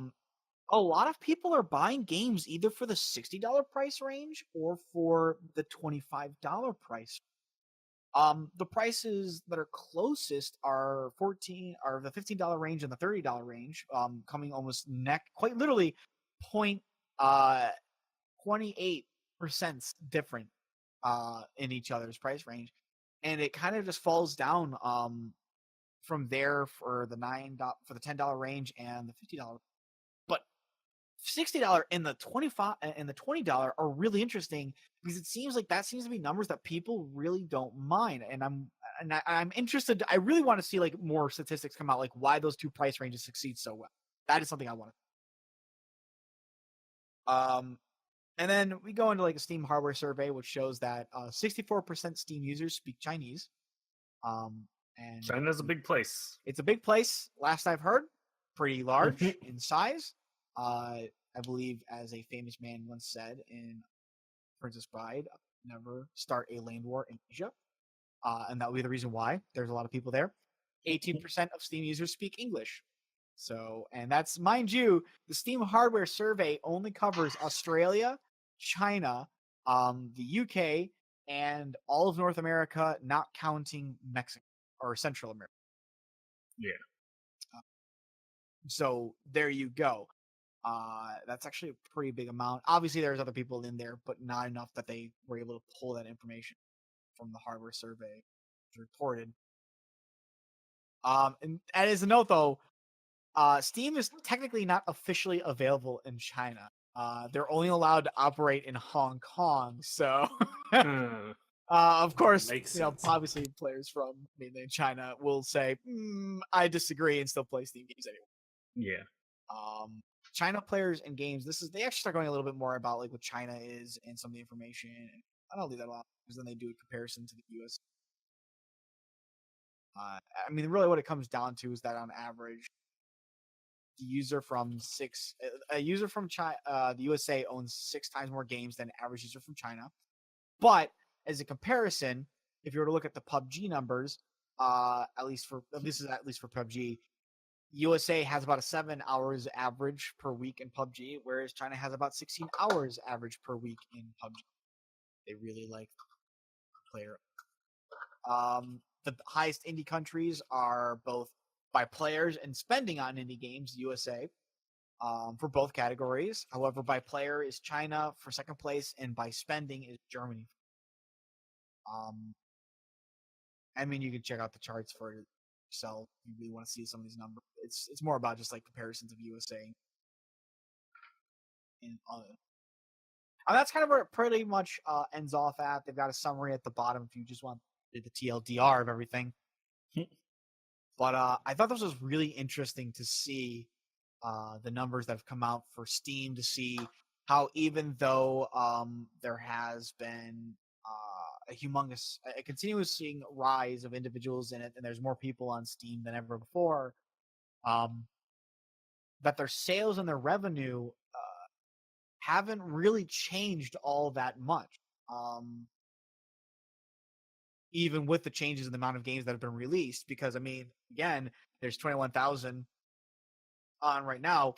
[SPEAKER 3] lot of people are buying games either for the $60 price range or for the $25 price. The prices that are closest are the $15 range and the $30 range, coming almost quite literally 0.28% different in each other's price range, and it kind of just falls down from there for the $10 range and the $50. But $60 and the $20 are really interesting because it seems like that seems to be numbers that people really don't mind, and I'm interested. I really want to see like more statistics come out, like why those two price ranges succeed so well. That is something I want to. And then we go into like a Steam hardware survey, which shows that 64% Steam users speak Chinese. And
[SPEAKER 4] China's a big place.
[SPEAKER 3] It's a big place. Last I've heard, pretty large in size. I believe, as a famous man once said in Princess Bride, never start a land war in Asia. And that will be the reason why. There's a lot of people there. 18% of Steam users speak English. So, and that's, mind you, the Steam hardware survey only covers Australia, China, the UK, and all of North America, not counting Mexico or Central America.
[SPEAKER 4] Yeah.
[SPEAKER 3] So there you go. That's actually a pretty big amount. Obviously, there's other people in there, but not enough that they were able to pull that information from the hardware survey reported. And as a note, though, Steam is technically not officially available in China. They're only allowed to operate in Hong Kong. So, of course, obviously players from mainland China will say, I disagree, and still play Steam games anyway.
[SPEAKER 4] Yeah.
[SPEAKER 3] China players and games, they actually start going a little bit more about like what China is and some of the information. I don't leave that alone because then they do a comparison to the US. I mean, really what it comes down to is that on average, a user from China, the USA owns 6 times more games than an average user from China. But as a comparison, if you were to look at the PUBG numbers, at least for PUBG, USA has about 7 hours average per week in PUBG, whereas China has about 16 hours average per week in PUBG. They really like the player. The highest indie countries are both by players and spending on indie games, USA, for both categories. However, by player is China for second place, and by spending is Germany. I mean, you can check out the charts for yourself. You really want to see some of these numbers. It's more about just like comparisons of USA. And that's kind of where it pretty much ends off at. They've got a summary at the bottom if you just want the TLDR of everything. But I thought this was really interesting to see the numbers that have come out for Steam, to see how even though there has been a continuous rise of individuals in it, and there's more people on Steam than ever before, that their sales and their revenue haven't really changed all that much. Even with the changes in the amount of games that have been released, because I mean, again, there's 21,000 on right now,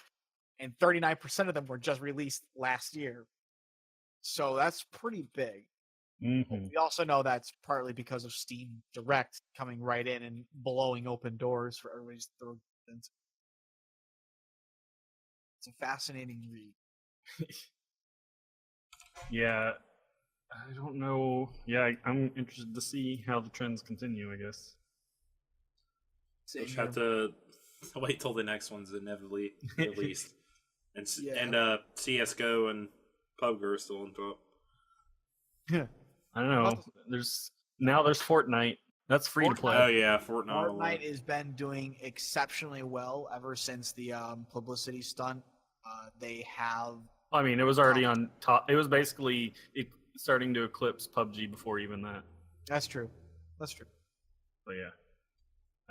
[SPEAKER 3] and 39% of them were just released last year. So that's pretty big.
[SPEAKER 4] Mm-hmm.
[SPEAKER 3] We also know that's partly because of Steam Direct coming right in and blowing open doors for everybody's throw. It's a fascinating read.
[SPEAKER 4] Yeah. I don't know. Yeah, I'm interested to see how the trends continue, I guess.
[SPEAKER 1] We'll just have to wait till the next one's inevitably released. And CSGO and PUBG are still on top.
[SPEAKER 4] I don't know. There's Fortnite. That's free to play.
[SPEAKER 1] Oh yeah, Fortnite
[SPEAKER 3] has been doing exceptionally well ever since the publicity stunt. They have.
[SPEAKER 4] I mean, it was already on top. It was basically starting to eclipse PUBG before even that.
[SPEAKER 3] That's true. But
[SPEAKER 4] yeah,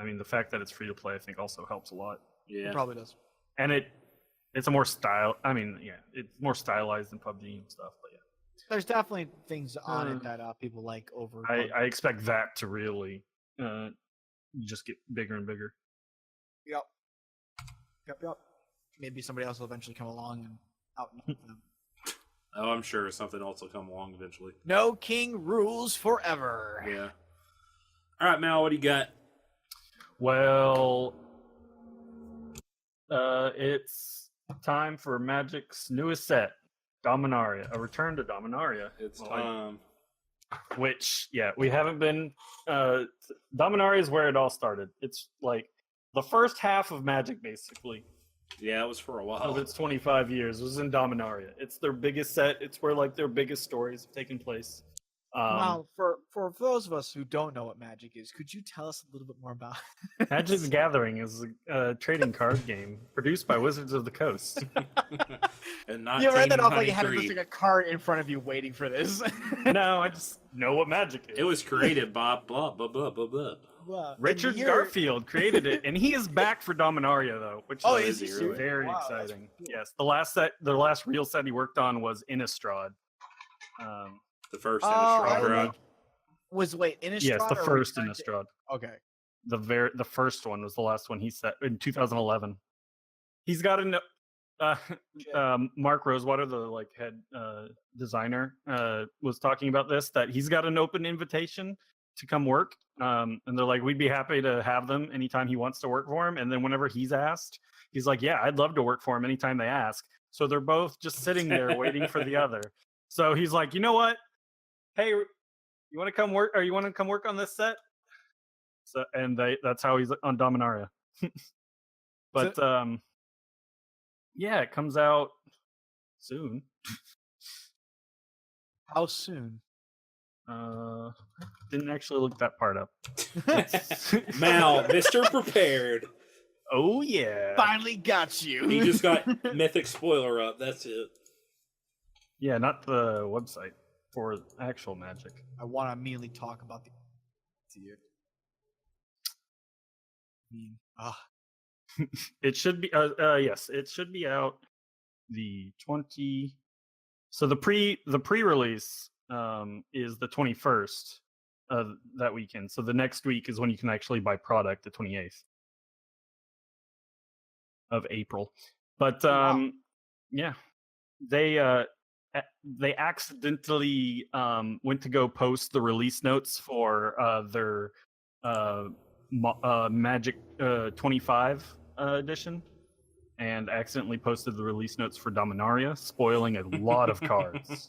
[SPEAKER 4] I mean, the fact that it's free to play, I think, also helps a lot.
[SPEAKER 1] Yeah,
[SPEAKER 3] it probably does.
[SPEAKER 4] And it's a more style. I mean, yeah, it's more stylized than PUBG and stuff. But yeah,
[SPEAKER 3] There's definitely things on it that people like over.
[SPEAKER 4] I expect that to really just get bigger and bigger.
[SPEAKER 3] Yep. Maybe somebody else will eventually come along and out them.
[SPEAKER 1] Oh, I'm sure something else will come along eventually.
[SPEAKER 3] No king rules forever.
[SPEAKER 1] Yeah. All right, Mal, what do you got?
[SPEAKER 4] Well, it's time for Magic's newest set, Dominaria. A return to Dominaria.
[SPEAKER 1] It's time.
[SPEAKER 4] Which, yeah, we haven't been. Dominaria is where it all started. It's like the first half of Magic, basically.
[SPEAKER 1] Yeah, it was for a while.
[SPEAKER 4] Of its 25 years was in Dominaria. It's their biggest set. It's where like their biggest stories have taken place.
[SPEAKER 3] Well, for those of us who don't know what Magic is, could you tell us a little bit more about it?
[SPEAKER 4] Magic the Gathering is a trading card game produced by Wizards of the Coast.
[SPEAKER 1] And not
[SPEAKER 3] you read that off like you had just like a card in front of you waiting for this.
[SPEAKER 4] No, I just know what Magic is.
[SPEAKER 1] It was created by blah blah blah blah blah.
[SPEAKER 4] Richard Garfield created it, and he is back for Dominaria though, which
[SPEAKER 3] is he really?
[SPEAKER 4] Very
[SPEAKER 3] Wow,
[SPEAKER 4] exciting.
[SPEAKER 3] cool.
[SPEAKER 4] Yes, the last real set he worked on was Innistrad.
[SPEAKER 1] The first
[SPEAKER 3] Innistrad,
[SPEAKER 1] right?
[SPEAKER 3] Innistrad?
[SPEAKER 4] Yes, the first Innistrad.
[SPEAKER 3] Okay.
[SPEAKER 4] The first one was the last one he set in 2011. He's got Mark Rosewater, the head designer, was talking about this, that he's got an open invitation to come work, and they're like, we'd be happy to have them anytime he wants to work for him. And then whenever he's asked, he's like, yeah, I'd love to work for him anytime they ask. So they're both just sitting there waiting for the other. So he's like, you know what? Hey, you want to come work? Or you want to come work on this set? So that's how he's on Dominaria. But yeah, it comes out soon.
[SPEAKER 3] How soon?
[SPEAKER 4] Didn't actually look that part up.
[SPEAKER 1] Mal, Mr. Prepared.
[SPEAKER 4] Oh yeah.
[SPEAKER 3] Finally got you.
[SPEAKER 1] He just got Mythic spoiler up. That's it.
[SPEAKER 4] Yeah, not the website for actual Magic.
[SPEAKER 3] I want to immediately talk about to you.
[SPEAKER 4] It should be yes, it should be out the 20. So the pre-release is the 21st that weekend. So the next week is when you can actually buy product, the 28th of April. But yeah, they accidentally went to go post the release notes for their Magic 25 edition, and accidentally posted the release notes for Dominaria, spoiling a lot of cards.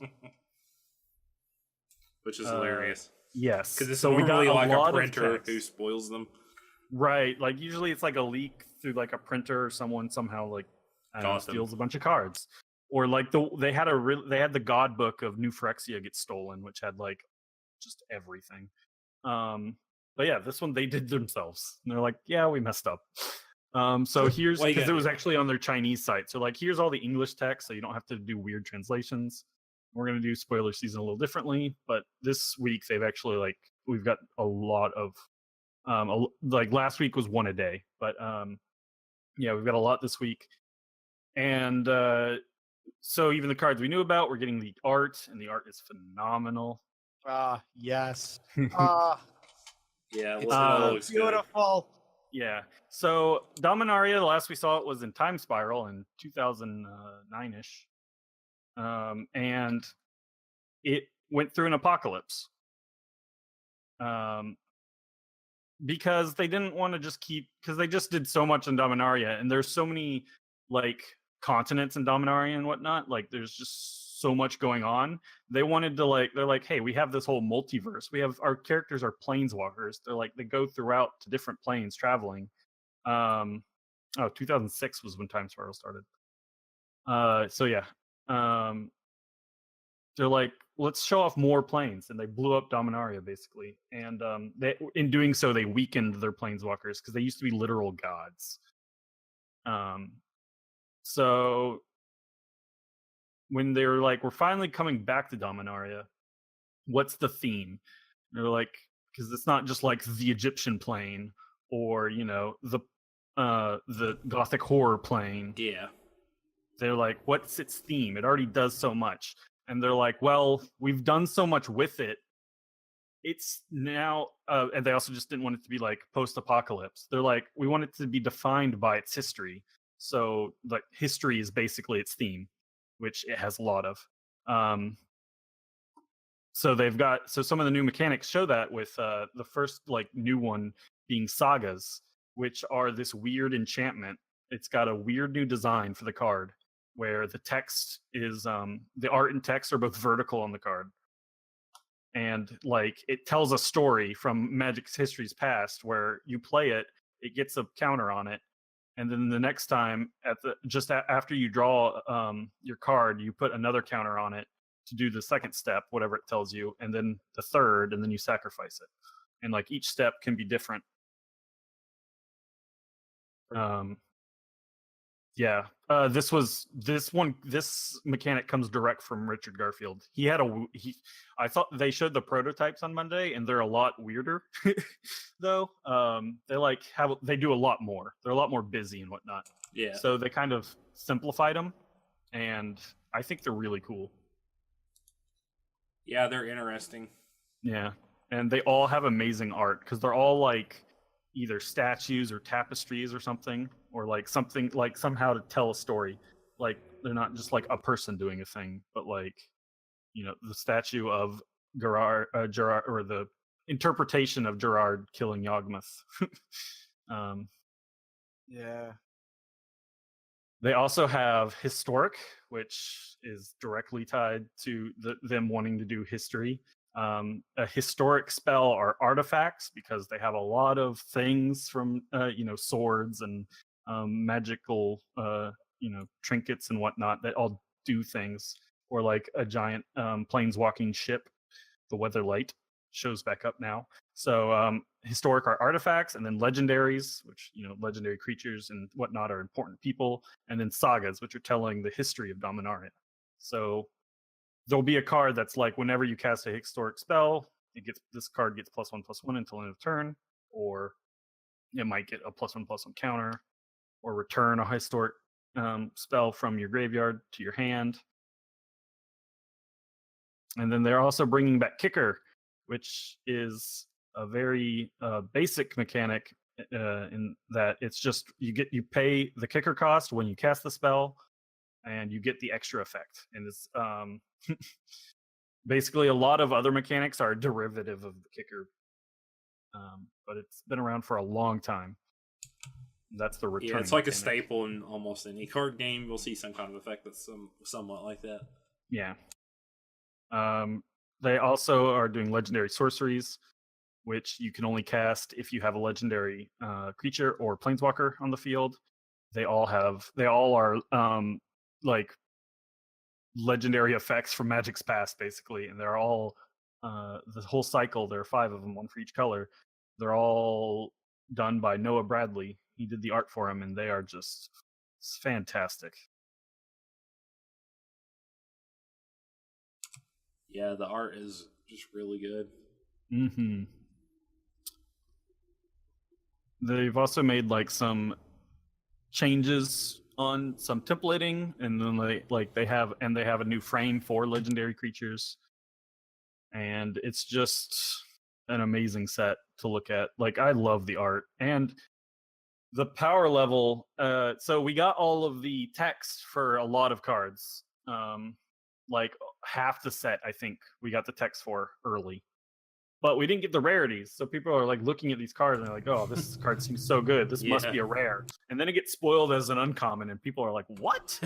[SPEAKER 1] Which is hilarious.
[SPEAKER 4] Yes.
[SPEAKER 1] Because it's normally like a printer who spoils them.
[SPEAKER 4] Right. Like usually it's like a leak through like a printer or someone somehow steals a bunch of cards. Or like they had the God Book of New Phyrexia get stolen, which had like just everything. But yeah, this one they did themselves. And they're like, yeah, we messed up. So here's, because it was actually on their Chinese site. So like, here's all the English text, so you don't have to do weird translations. We're going to do spoiler season a little differently, but this week they've actually we've got a lot of, last week was one a day, but yeah, we've got a lot this week. And so even the cards we knew about, we're getting the art, and the art is phenomenal.
[SPEAKER 3] Yes.
[SPEAKER 1] Yeah, it looks
[SPEAKER 3] beautiful.
[SPEAKER 1] Good.
[SPEAKER 4] Yeah. So Dominaria, the last we saw it was in Time Spiral in 2009-ish. And it went through an apocalypse. Because they didn't want to just because they just did so much in Dominaria, and there's so many continents in Dominaria and whatnot. Like there's just so much going on. They wanted to they're like, hey, we have this whole multiverse. We have our characters are planeswalkers. They're they go throughout to different planes traveling. 2006 was when Time Spiral started. So yeah. They're like, let's show off more planes, and they blew up Dominaria basically. And in doing so, they weakened their planeswalkers because they used to be literal gods. So when they were like, we're finally coming back to Dominaria, what's the theme? And they're like, because it's not just like the Egyptian plane or the Gothic horror plane.
[SPEAKER 1] Yeah.
[SPEAKER 4] they're like, what's its theme? It already does so much. And they're like, well, we've done so much with it. It's now, and they also just didn't want it to be like post-apocalypse. They're like, we want it to be defined by its history. So like history is basically its theme, which it has a lot of. So some of the new mechanics show that with the first like new one being sagas, which are this weird enchantment. It's got a weird new design for the card where the text is the art and text are both vertical on the card. And like it tells a story from Magic's history's past where you play it, it gets a counter on it. And then the next time after you draw your card, you put another counter on it to do the second step, whatever it tells you, and then the third, and then you sacrifice it. And like each step can be different. This mechanic comes direct from Richard Garfield. I thought they showed the prototypes on Monday, and they're a lot weirder, though. They do a lot more. They're a lot more busy and whatnot.
[SPEAKER 1] Yeah.
[SPEAKER 4] So they kind of simplified them, and I think they're really cool.
[SPEAKER 1] Yeah, they're interesting.
[SPEAKER 4] Yeah, and they all have amazing art because they're all like either statues or tapestries or something, or like something like somehow to tell a story. Like they're not just like a person doing a thing, but like, you know, the statue of Gerard, or the interpretation of Gerard killing Yawgmoth.
[SPEAKER 3] Yeah.
[SPEAKER 4] They also have historic, which is directly tied to them wanting to do history. A historic spell are artifacts because they have a lot of things from swords and magical trinkets and whatnot that all do things. Or like a giant planeswalking ship, the Weatherlight, shows back up now. So historic are artifacts, and then legendaries, which legendary creatures and whatnot are important people, and then sagas, which are telling the history of Dominaria. So there'll be a card that's like whenever you cast a historic spell, this card gets +1/+1 until end of turn, or it might get a +1/+1 counter, or return a historic spell from your graveyard to your hand. And then they're also bringing back Kicker, which is a very basic mechanic in that it's just you pay the Kicker cost when you cast the spell, and you get the extra effect. And it's basically a lot of other mechanics are a derivative of the Kicker, but it's been around for a long time. That's the return.
[SPEAKER 1] Yeah, it's like a staple in almost any card game. We'll see some kind of effect that's somewhat like that.
[SPEAKER 4] Yeah. They also are doing legendary sorceries, which you can only cast if you have a legendary creature or planeswalker on the field. They all are like legendary effects from Magic's past, basically, and they're all the whole cycle. There are 5 of them, one for each color. They're all done by Noah Bradley. He did the art for them, and they are just fantastic.
[SPEAKER 1] Yeah, the art is just really good.
[SPEAKER 4] Mm-hmm. They've also made like some changes on some templating, and then they have a new frame for legendary creatures, and it's just an amazing set to look at. Like, I love the art and the power level. So we got all of the text for a lot of cards. Like half the set, I think we got the text for early, but we didn't get the rarities. So people are like looking at these cards and they're like, "Oh, this card seems so good. This must be a rare." And then it gets spoiled as an uncommon, and people are like, "What?"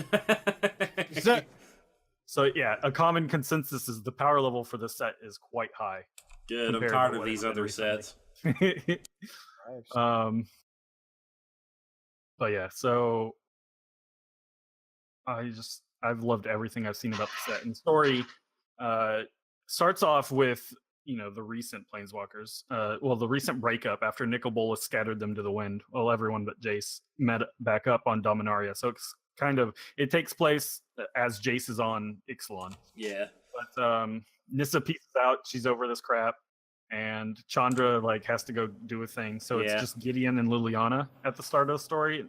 [SPEAKER 4] So yeah, a common consensus is the power level for this set is quite high.
[SPEAKER 1] Good. I'm tired of these other sets.
[SPEAKER 4] But yeah, so I've loved everything I've seen about the set. And story starts off with, the recent Planeswalkers. The recent breakup after Nicol Bolas scattered them to the wind. Well, everyone but Jase met back up on Dominaria. So it's it takes place as Jase is on Ixalan.
[SPEAKER 1] Yeah.
[SPEAKER 4] But Nissa pieces out. She's over this crap. And Chandra has to go do a thing. So it's just Gideon and Liliana at the start of the story.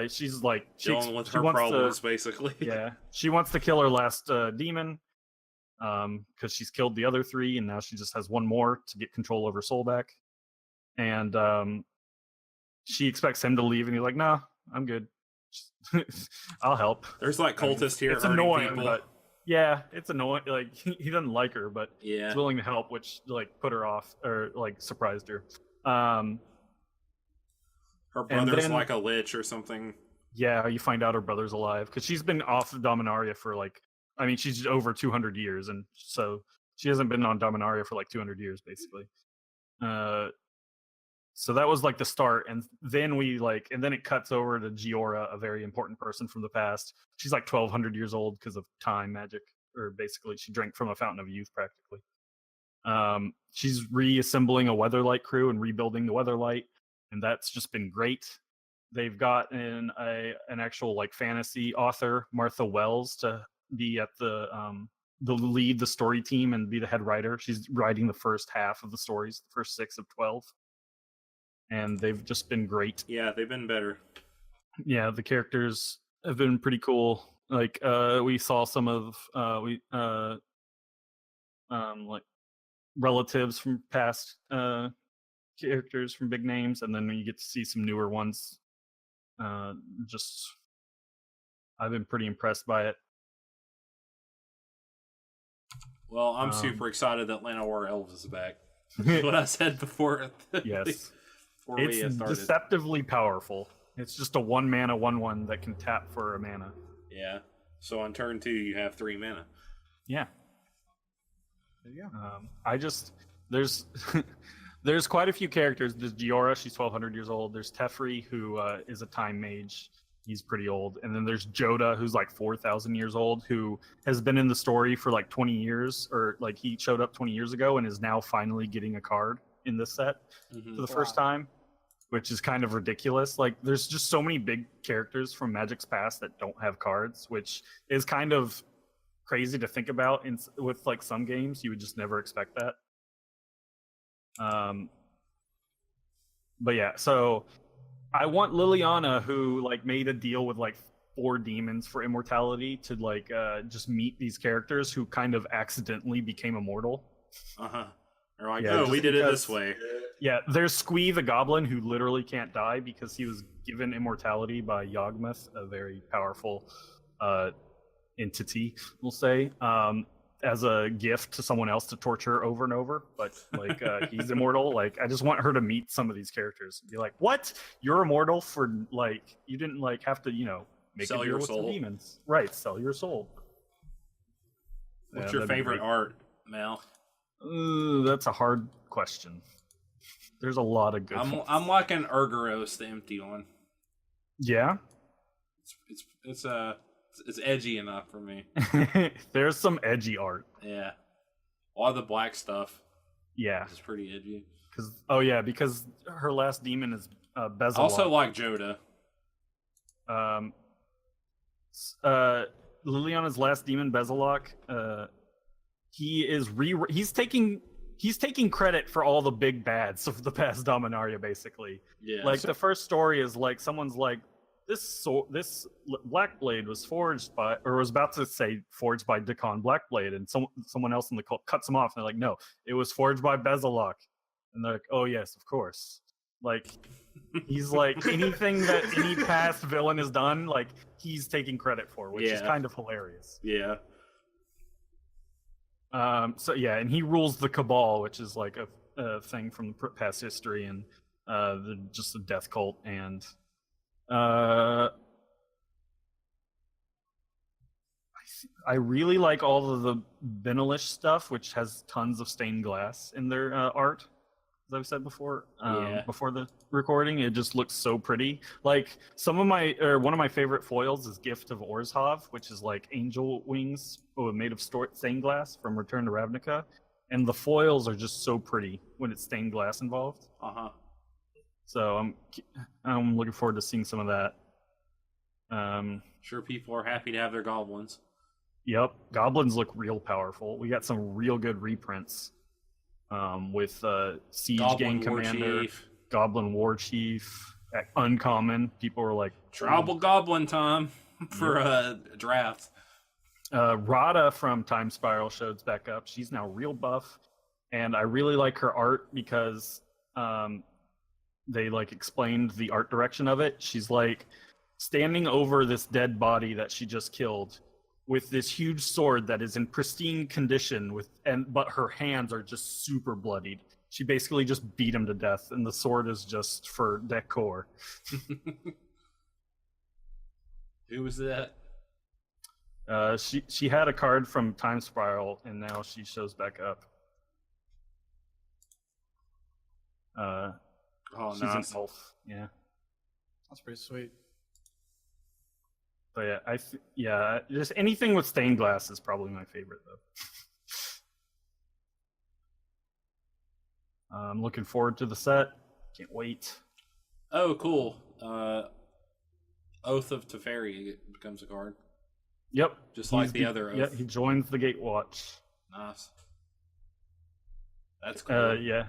[SPEAKER 4] She's like
[SPEAKER 1] dealing with
[SPEAKER 4] she
[SPEAKER 1] her
[SPEAKER 4] wants
[SPEAKER 1] problems,
[SPEAKER 4] to,
[SPEAKER 1] basically.
[SPEAKER 4] Yeah, she wants to kill her last demon, because she's killed the other 3, and now she just has one more to get control of her soul back. And she expects him to leave, and he's like, "Nah, I'm good. I'll help."
[SPEAKER 1] There's like cultists here.
[SPEAKER 4] It's
[SPEAKER 1] hurting
[SPEAKER 4] annoying,
[SPEAKER 1] people.
[SPEAKER 4] but yeah, it's annoying. Like he doesn't like her, but
[SPEAKER 1] yeah,
[SPEAKER 4] he's willing to help, which like put her off or like surprised her.
[SPEAKER 1] Her brother's like a lich or something.
[SPEAKER 4] Yeah, you find out her brother's alive because she's been off of Dominaria for like, I mean, she's over 200 years, and so she hasn't been on Dominaria for like 200 years, basically. So that was like the start, and then then it cuts over to Giora, a very important person from the past. She's like 1,200 years old because of time magic, or basically she drank from a fountain of youth, practically. She's reassembling a Weatherlight crew and rebuilding the Weatherlight, and that's just been great. They've got an actual like fantasy author, Martha Wells, to be at the lead the story team and be the head writer. She's writing the first half of the stories, the first 6 of 12. And they've just been great.
[SPEAKER 1] Yeah, they've been better.
[SPEAKER 4] Yeah, the characters have been pretty cool. Like we saw some of like relatives from past characters from big names, and then you get to see some newer ones. Just I've been pretty impressed by it.
[SPEAKER 1] Well, I'm super excited that Lana War Elves is back. That's what I said before.
[SPEAKER 4] Yes.
[SPEAKER 1] It's
[SPEAKER 4] deceptively powerful. It's just a 1-mana 1/1 that can tap for a mana.
[SPEAKER 1] Yeah. So on turn 2, you have 3 mana.
[SPEAKER 4] Yeah.
[SPEAKER 3] There you
[SPEAKER 4] go. There's there's quite a few characters. There's Giora, she's 1,200 years old. There's Teferi, who is a time mage. He's pretty old. And then there's Joda, who's like 4,000 years old, who has been in the story for like 20 years, or like he showed up 20 years ago and is now finally getting a card in this set for the first time, which is kind of ridiculous. Like there's just so many big characters from Magic's past that don't have cards, which is kind of crazy to think about. With like some games, you would just never expect that. But yeah, so I want Liliana, who like made a deal with like 4 demons for immortality, to like just meet these characters who kind of accidentally became immortal.
[SPEAKER 1] They're like, yeah, we did it this way.
[SPEAKER 4] Yeah, there's Squee the Goblin, who literally can't die because he was given immortality by Yawgmoth, a very powerful entity, we'll say, as a gift to someone else to torture over and over. But like he's immortal. Like I just want her to meet some of these characters and be like, what? You're immortal for like you didn't like have to, make
[SPEAKER 1] sell
[SPEAKER 4] a deal
[SPEAKER 1] your
[SPEAKER 4] with
[SPEAKER 1] soul.
[SPEAKER 4] the demons. Right, sell your soul.
[SPEAKER 1] What's your favorite art, Mal?
[SPEAKER 4] That's a hard question. There's a lot of good ones.
[SPEAKER 1] I'm liking Urgaros, the empty one.
[SPEAKER 4] Yeah?
[SPEAKER 1] It's edgy enough for me.
[SPEAKER 4] There's some edgy art.
[SPEAKER 1] Yeah. A lot of the black stuff.
[SPEAKER 4] Yeah.
[SPEAKER 1] It's pretty edgy.
[SPEAKER 4] Because her last demon is Bezalel.
[SPEAKER 1] I also like Joda.
[SPEAKER 4] Liliana's last demon, Bezalel, he's taking credit for all the big bads of the past Dominaria, basically.
[SPEAKER 1] Yeah.
[SPEAKER 4] Like the first story is like someone's like, this Black Blade was forged by, or was about to say forged by Dickon Blackblade, and someone else in the cult cuts him off, and they're like, no, it was forged by Bezalel. And they're like, oh yes, of course. Like he's like anything that any past villain has done, like he's taking credit for, which is kind of hilarious.
[SPEAKER 1] Yeah.
[SPEAKER 4] So yeah, and he rules the Cabal, which is like a thing from past history, and just the death cult, and I I really like all of the Vanillish stuff, which has tons of stained glass in their art. As I've said before, before the recording, it just looks so pretty. Like one of my favorite foils is Gift of Orzhov, which is like angel wings made of stained glass from Return to Ravnica, and the foils are just so pretty when it's stained glass involved. So I'm looking forward to seeing some of that.
[SPEAKER 1] Sure, people are happy to have their goblins.
[SPEAKER 4] Yep, goblins look real powerful. We got some real good reprints with Siege
[SPEAKER 1] Goblin
[SPEAKER 4] Gang Commander,
[SPEAKER 1] Warchief.
[SPEAKER 4] Goblin Warchief. uncommon. People were like,
[SPEAKER 1] Tribal Goblin time for drafts.
[SPEAKER 4] Rada from Time Spiral shows back up. She's now real buff, and I really like her art because they like explained the art direction of it. She's like standing over this dead body that she just killed with this huge sword that is in pristine condition but her hands are just super bloodied. She basically just beat him to death, and the sword is just for decor.
[SPEAKER 1] Who was that?
[SPEAKER 4] She had a card from Time Spiral, and now she shows back up. She's
[SPEAKER 1] nice.
[SPEAKER 4] an elf. Yeah,
[SPEAKER 3] That's pretty sweet.
[SPEAKER 4] But yeah, just anything with stained glass is probably my favorite though. I'm looking forward to the set. Can't wait.
[SPEAKER 1] Oh, cool. Oath of Teferi becomes a card.
[SPEAKER 4] Yep.
[SPEAKER 1] Just like the other Oath.
[SPEAKER 4] Yeah, he joins the Gatewatch.
[SPEAKER 1] Nice. That's cool.
[SPEAKER 4] Yeah.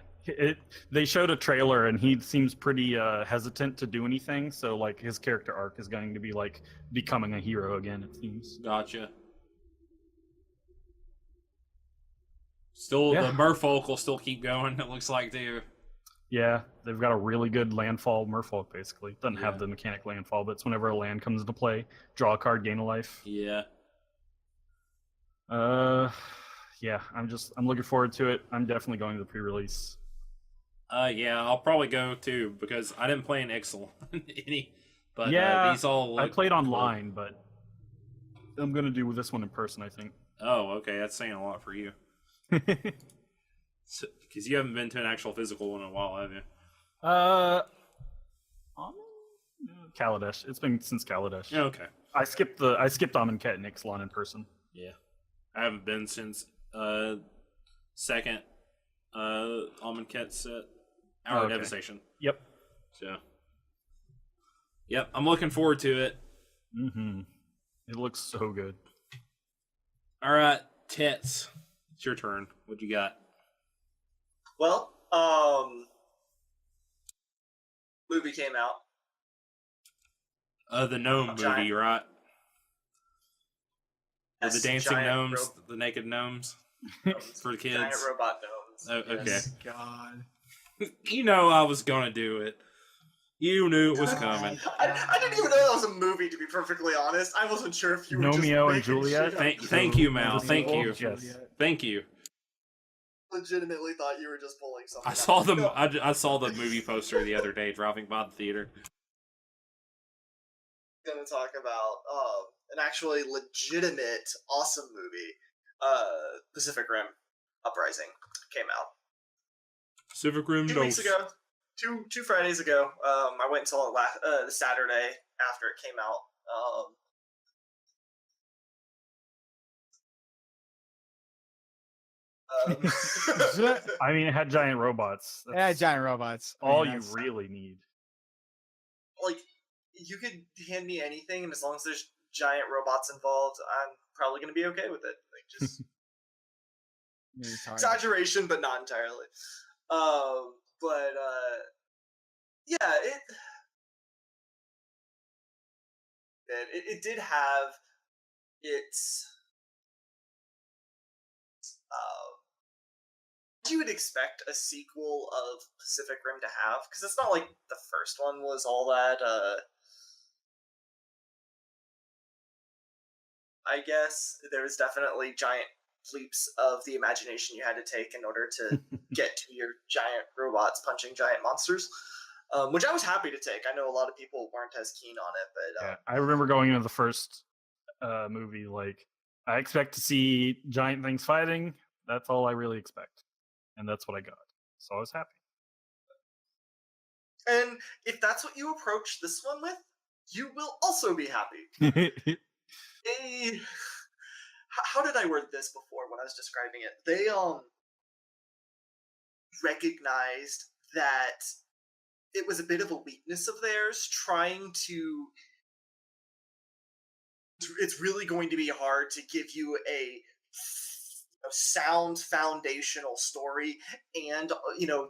[SPEAKER 4] They showed a trailer, and he seems pretty hesitant to do anything. So, like, his character arc is going to be like becoming a hero again. It seems.
[SPEAKER 1] Gotcha. Still, the Merfolk will still keep going. It looks like too.
[SPEAKER 4] Yeah, they've got a really good landfall Merfolk. Basically, doesn't have the mechanic landfall, but it's whenever a land comes into play, draw a card, gain a life.
[SPEAKER 1] Yeah.
[SPEAKER 4] Yeah. I'm looking forward to it. I'm definitely going to the pre-release.
[SPEAKER 1] Yeah, I'll probably go too because I didn't play in Ixal any. But these all.
[SPEAKER 4] I played online, but I'm gonna do this one in person, I think.
[SPEAKER 1] Oh, okay, that's saying a lot for you. Because you haven't been to an actual physical one in a while, have you?
[SPEAKER 4] Kaladesh. It's been since Kaladesh.
[SPEAKER 1] Yeah, okay.
[SPEAKER 4] I skipped Amonkhet and Ixalan in person.
[SPEAKER 1] Yeah, I haven't been since second Amonkhet set. Our Devastation.
[SPEAKER 4] Yep.
[SPEAKER 1] So. Yep, I'm looking forward to it.
[SPEAKER 4] Mm-hmm. It looks so good.
[SPEAKER 1] All right, Tets. It's your turn. What you got?
[SPEAKER 2] Well, movie came out.
[SPEAKER 1] The gnome movie, right? With the dancing gnomes, the naked gnomes for the kids.
[SPEAKER 2] Giant robot gnomes.
[SPEAKER 1] Oh, okay.
[SPEAKER 3] Yes. God.
[SPEAKER 1] You know I was gonna do it. You knew it was coming.
[SPEAKER 2] I didn't even know that was a movie, to be perfectly honest. I wasn't sure if you were
[SPEAKER 4] Romeo
[SPEAKER 2] just
[SPEAKER 4] and Juliet.
[SPEAKER 1] Thank you, Mal. Thank you.
[SPEAKER 4] Yes.
[SPEAKER 1] Thank you.
[SPEAKER 2] Legitimately thought you were just pulling something.
[SPEAKER 1] I saw them. I saw the movie poster the other day driving by the theater.
[SPEAKER 2] Going to talk about an actually legitimate, awesome movie. Pacific Rim Uprising came out.
[SPEAKER 1] Pacific Rim
[SPEAKER 2] 2 weeks ago. Two Fridays ago. I went until the Saturday after it came out.
[SPEAKER 4] I mean, it had giant robots.
[SPEAKER 3] Yeah, giant robots.
[SPEAKER 4] All you really need.
[SPEAKER 2] Like, you could hand me anything, and as long as there's giant robots involved, I'm probably going to be okay with it. Like, just exaggeration, but not entirely. Yeah, it did have its you would expect a sequel of Pacific Rim to have, because it's not like the first one was all that I guess there was definitely giant leaps of the imagination you had to take in order to get to your giant robots punching giant monsters, which I was happy to take. I know a lot of people weren't as keen on it, but
[SPEAKER 4] yeah, I remember going into the first movie like, I expect to see giant things fighting. That's all I really expect, and that's what I got. So I was happy.
[SPEAKER 2] And if that's what you approach this one with, you will also be happy. How did I word this before when I was describing it? They recognized that it was a bit of a weakness of theirs, trying to... It's really going to be hard to give you a sound foundational story, and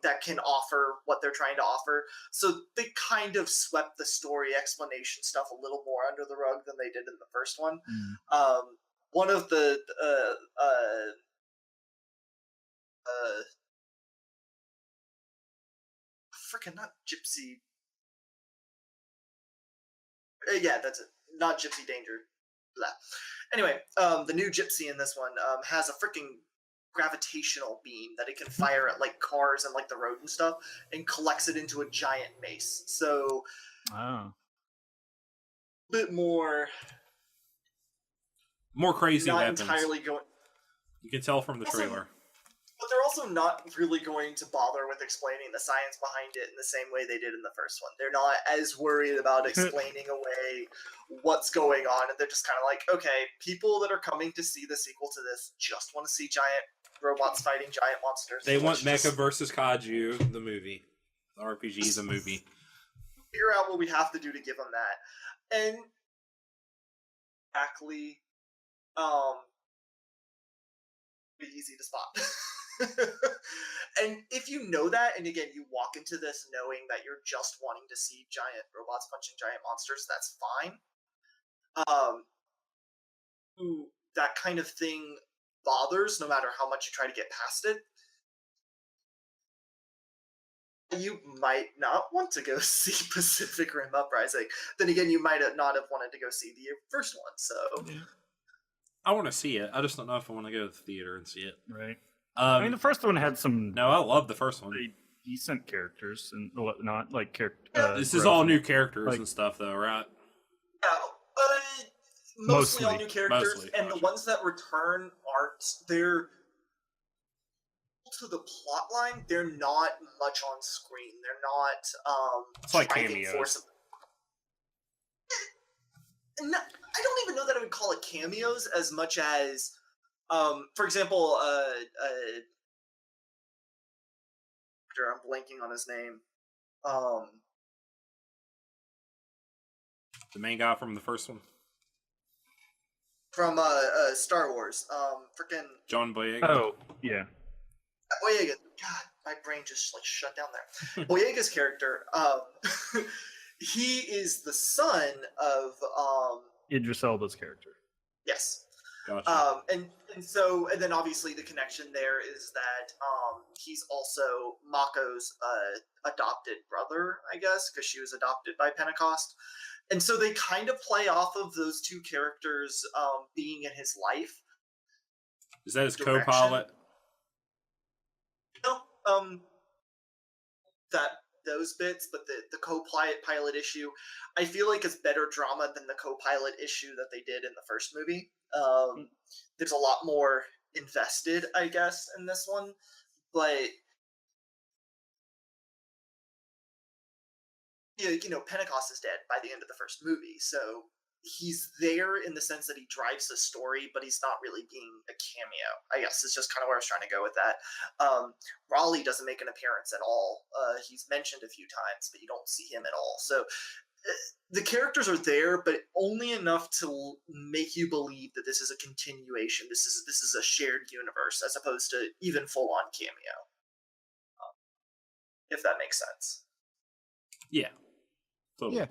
[SPEAKER 2] that can offer what they're trying to offer. So they kind of swept the story explanation stuff a little more under the rug than they did in the first one. One of the freaking not Gypsy. Yeah, that's it. Not Gypsy Danger. Blah. Anyway, the new Gypsy in this one has a freaking gravitational beam that it can fire at like cars and like the road and stuff, and collects it into a giant mace. So, a bit more
[SPEAKER 1] crazy
[SPEAKER 2] not
[SPEAKER 1] weapons.
[SPEAKER 2] Entirely going.
[SPEAKER 1] You can tell from the trailer.
[SPEAKER 2] But they're also not really going to bother with explaining the science behind it in the same way they did in the first one. They're not as worried about explaining away what's going on, and they're just kind of like, okay, people that are coming to see the sequel to this just want to see giant robots fighting giant monsters.
[SPEAKER 1] They want Mecha versus Kaiju, the movie. The RPG, the movie.
[SPEAKER 2] Figure out what we have to do to give them that. And exactly, easy to spot. And if you know that, and again, you walk into this knowing that you're just wanting to see giant robots punching giant monsters, that's fine. That kind of thing bothers no matter how much you try to get past it. You might not want to go see Pacific Rim Uprising. Then again, you might not have wanted to go see the first one, so...
[SPEAKER 1] I want to see it. I just don't know if I want to go to the theater and see it.
[SPEAKER 4] Right. I mean, the first one had some...
[SPEAKER 1] No, I love the first one.
[SPEAKER 4] Pretty decent characters and whatnot. Like,
[SPEAKER 1] this is all new characters and stuff, though, right?
[SPEAKER 2] Yeah, mostly all new characters, and the ones that return aren't... They're... to the plot line, they're not much on screen. They're not
[SPEAKER 1] it's like cameos.
[SPEAKER 2] No, I don't even know that I would call it cameos as much as for example, I'm blanking on his name.
[SPEAKER 1] The main guy from the first one.
[SPEAKER 2] From Star Wars. Freaking
[SPEAKER 1] John Boyega.
[SPEAKER 4] Oh, yeah.
[SPEAKER 2] Boyega. God, my brain just like shut down there. Boyega's character, he is the son of
[SPEAKER 4] Idris Elba's character.
[SPEAKER 2] Yes.
[SPEAKER 1] Gotcha.
[SPEAKER 2] And then obviously the connection there is that he's also Mako's adopted brother, I guess, because she was adopted by Pentecost. And so they kind of play off of those two characters being in his life.
[SPEAKER 1] Is that his co-pilot?
[SPEAKER 2] No, those bits, but the co-pilot issue, I feel like is better drama than the co-pilot issue that they did in the first movie. There's a lot more invested, I guess, in this one, but Pentecost is dead by the end of the first movie, so he's there in the sense that he drives the story, but he's not really being a cameo. I guess it's just kind of where I was trying to go with that. Raleigh doesn't make an appearance at all. He's mentioned a few times, but you don't see him at all. So the characters are there, but only enough to make you believe that this is a continuation. This is a shared universe, as opposed to even full-on cameo. If that makes sense.
[SPEAKER 1] Yeah. Totally.
[SPEAKER 3] Yeah.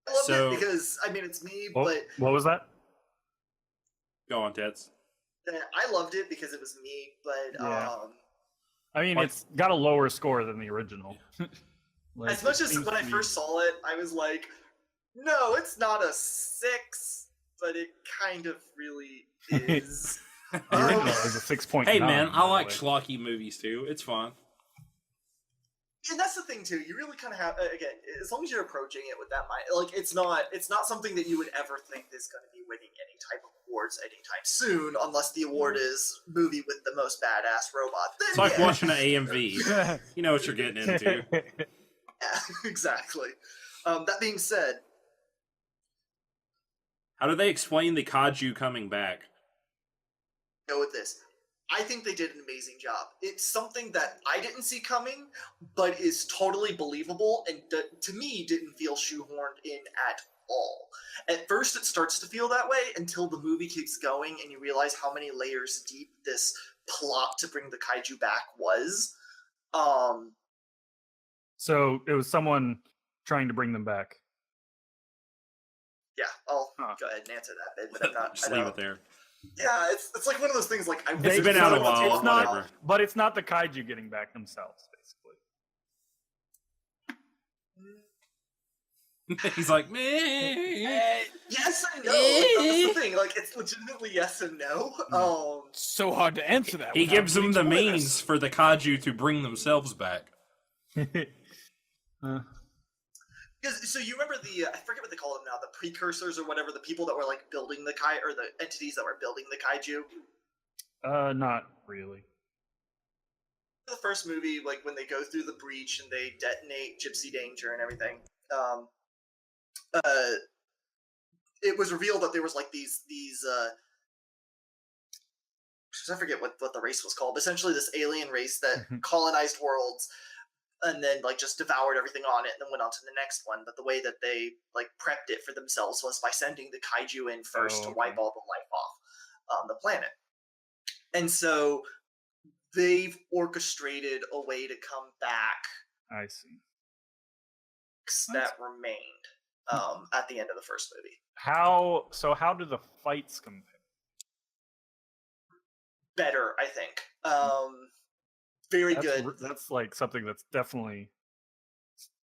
[SPEAKER 2] I love it because, I mean, it's me, but...
[SPEAKER 4] What was that?
[SPEAKER 1] Go on, Teds.
[SPEAKER 2] I loved it because it was me, but...
[SPEAKER 4] Yeah. I mean, it's got a lower score than the original.
[SPEAKER 2] Like, as much as when I first saw it, I was like, no, it's not a 6, but it kind of really is.
[SPEAKER 4] The original is a 6.9.
[SPEAKER 1] Hey, man, I like schlocky movies, too. It's fun.
[SPEAKER 2] And that's the thing too. You really kind of have, again, as long as you're approaching it with that mind, like it's not something that you would ever think is going to be winning any type of awards anytime soon, unless the award is movie with the most badass robot. Then,
[SPEAKER 1] it's like watching an AMV. You know what you're getting into.
[SPEAKER 2] Yeah, exactly. That being said,
[SPEAKER 1] how do they explain the Kaiju coming back?
[SPEAKER 2] Go with this. I think they did an amazing job. It's something that I didn't see coming, but is totally believable, and to me didn't feel shoehorned in at all. At first, it starts to feel that way until the movie keeps going and you realize how many layers deep this plot to bring the kaiju back was.
[SPEAKER 4] So it was someone trying to bring them back.
[SPEAKER 2] Yeah, I'll go ahead and answer that bit, but I'm not.
[SPEAKER 1] Just leave it there.
[SPEAKER 2] Yeah, it's like one of those things. Like
[SPEAKER 1] it's been out a while.
[SPEAKER 4] It's not, but it's not the kaiju getting back themselves,
[SPEAKER 1] basically. He's like, me.
[SPEAKER 2] Yes and no. That's the thing. Like, it's legitimately yes and no.
[SPEAKER 3] So hard to answer that.
[SPEAKER 1] He gives them the means for the kaiju to bring themselves back.
[SPEAKER 2] So you remember I forget what they call them now, the precursors or whatever, the people that were like building the or the entities that were building the kaiju?
[SPEAKER 4] Not really.
[SPEAKER 2] The first movie, like when they go through the breach and they detonate Gypsy Danger and everything, it was revealed that there was like these I forget what the race was called, but essentially this alien race that colonized worlds and then like just devoured everything on it and then went on to the next one. But the way that they like prepped it for themselves was by sending the kaiju in first to wipe all the life off the planet. And so they've orchestrated a way to come back.
[SPEAKER 4] I see.
[SPEAKER 2] That remained at the end of the first movie.
[SPEAKER 4] How do the fights compare?
[SPEAKER 2] Better, I think. Very good.
[SPEAKER 4] That's like something that's definitely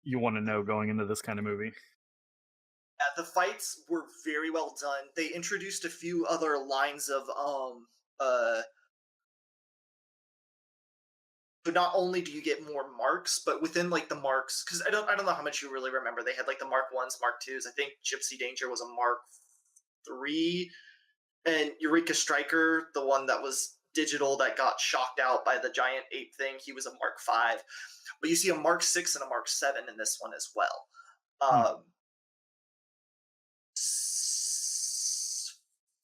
[SPEAKER 4] you want to know going into this kind of movie.
[SPEAKER 2] Yeah, the fights were very well done. They introduced a few other lines of so not only do you get more marks, but within like the marks, because I don't know how much you really remember. They had like the Mark 1s, Mark 2s. I think Gypsy Danger was a Mark 3, and Eureka Striker, the one that was digital that got shocked out by the giant ape thing, he was a Mark 5. But you see a Mark 6 and a Mark 7 in this one as well.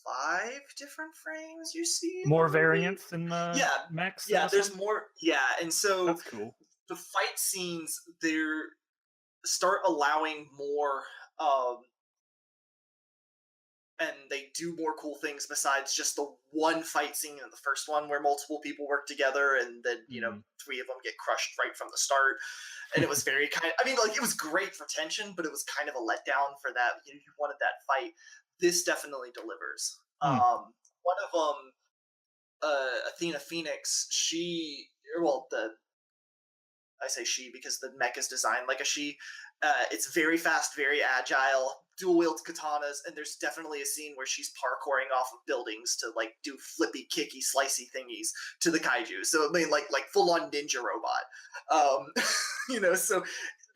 [SPEAKER 2] 5 different frames you see.
[SPEAKER 4] More variants in the mechs?
[SPEAKER 2] Yeah, there's more. Yeah, and so
[SPEAKER 4] that's cool.
[SPEAKER 2] The fight scenes, they start allowing more and they do more cool things besides just the one fight scene in the first one where multiple people work together and then, 3 of them get crushed right from the start. And it was very it was great for tension, but it was kind of a letdown for that. You wanted that fight. This definitely delivers. One of them, Athena Phoenix, I say she because the mech is designed like a she. It's very fast, very agile, dual wield katanas, and there's definitely a scene where she's parkouring off of buildings to like do flippy, kicky, slicey thingies to the kaiju. So I mean, like full on ninja robot. So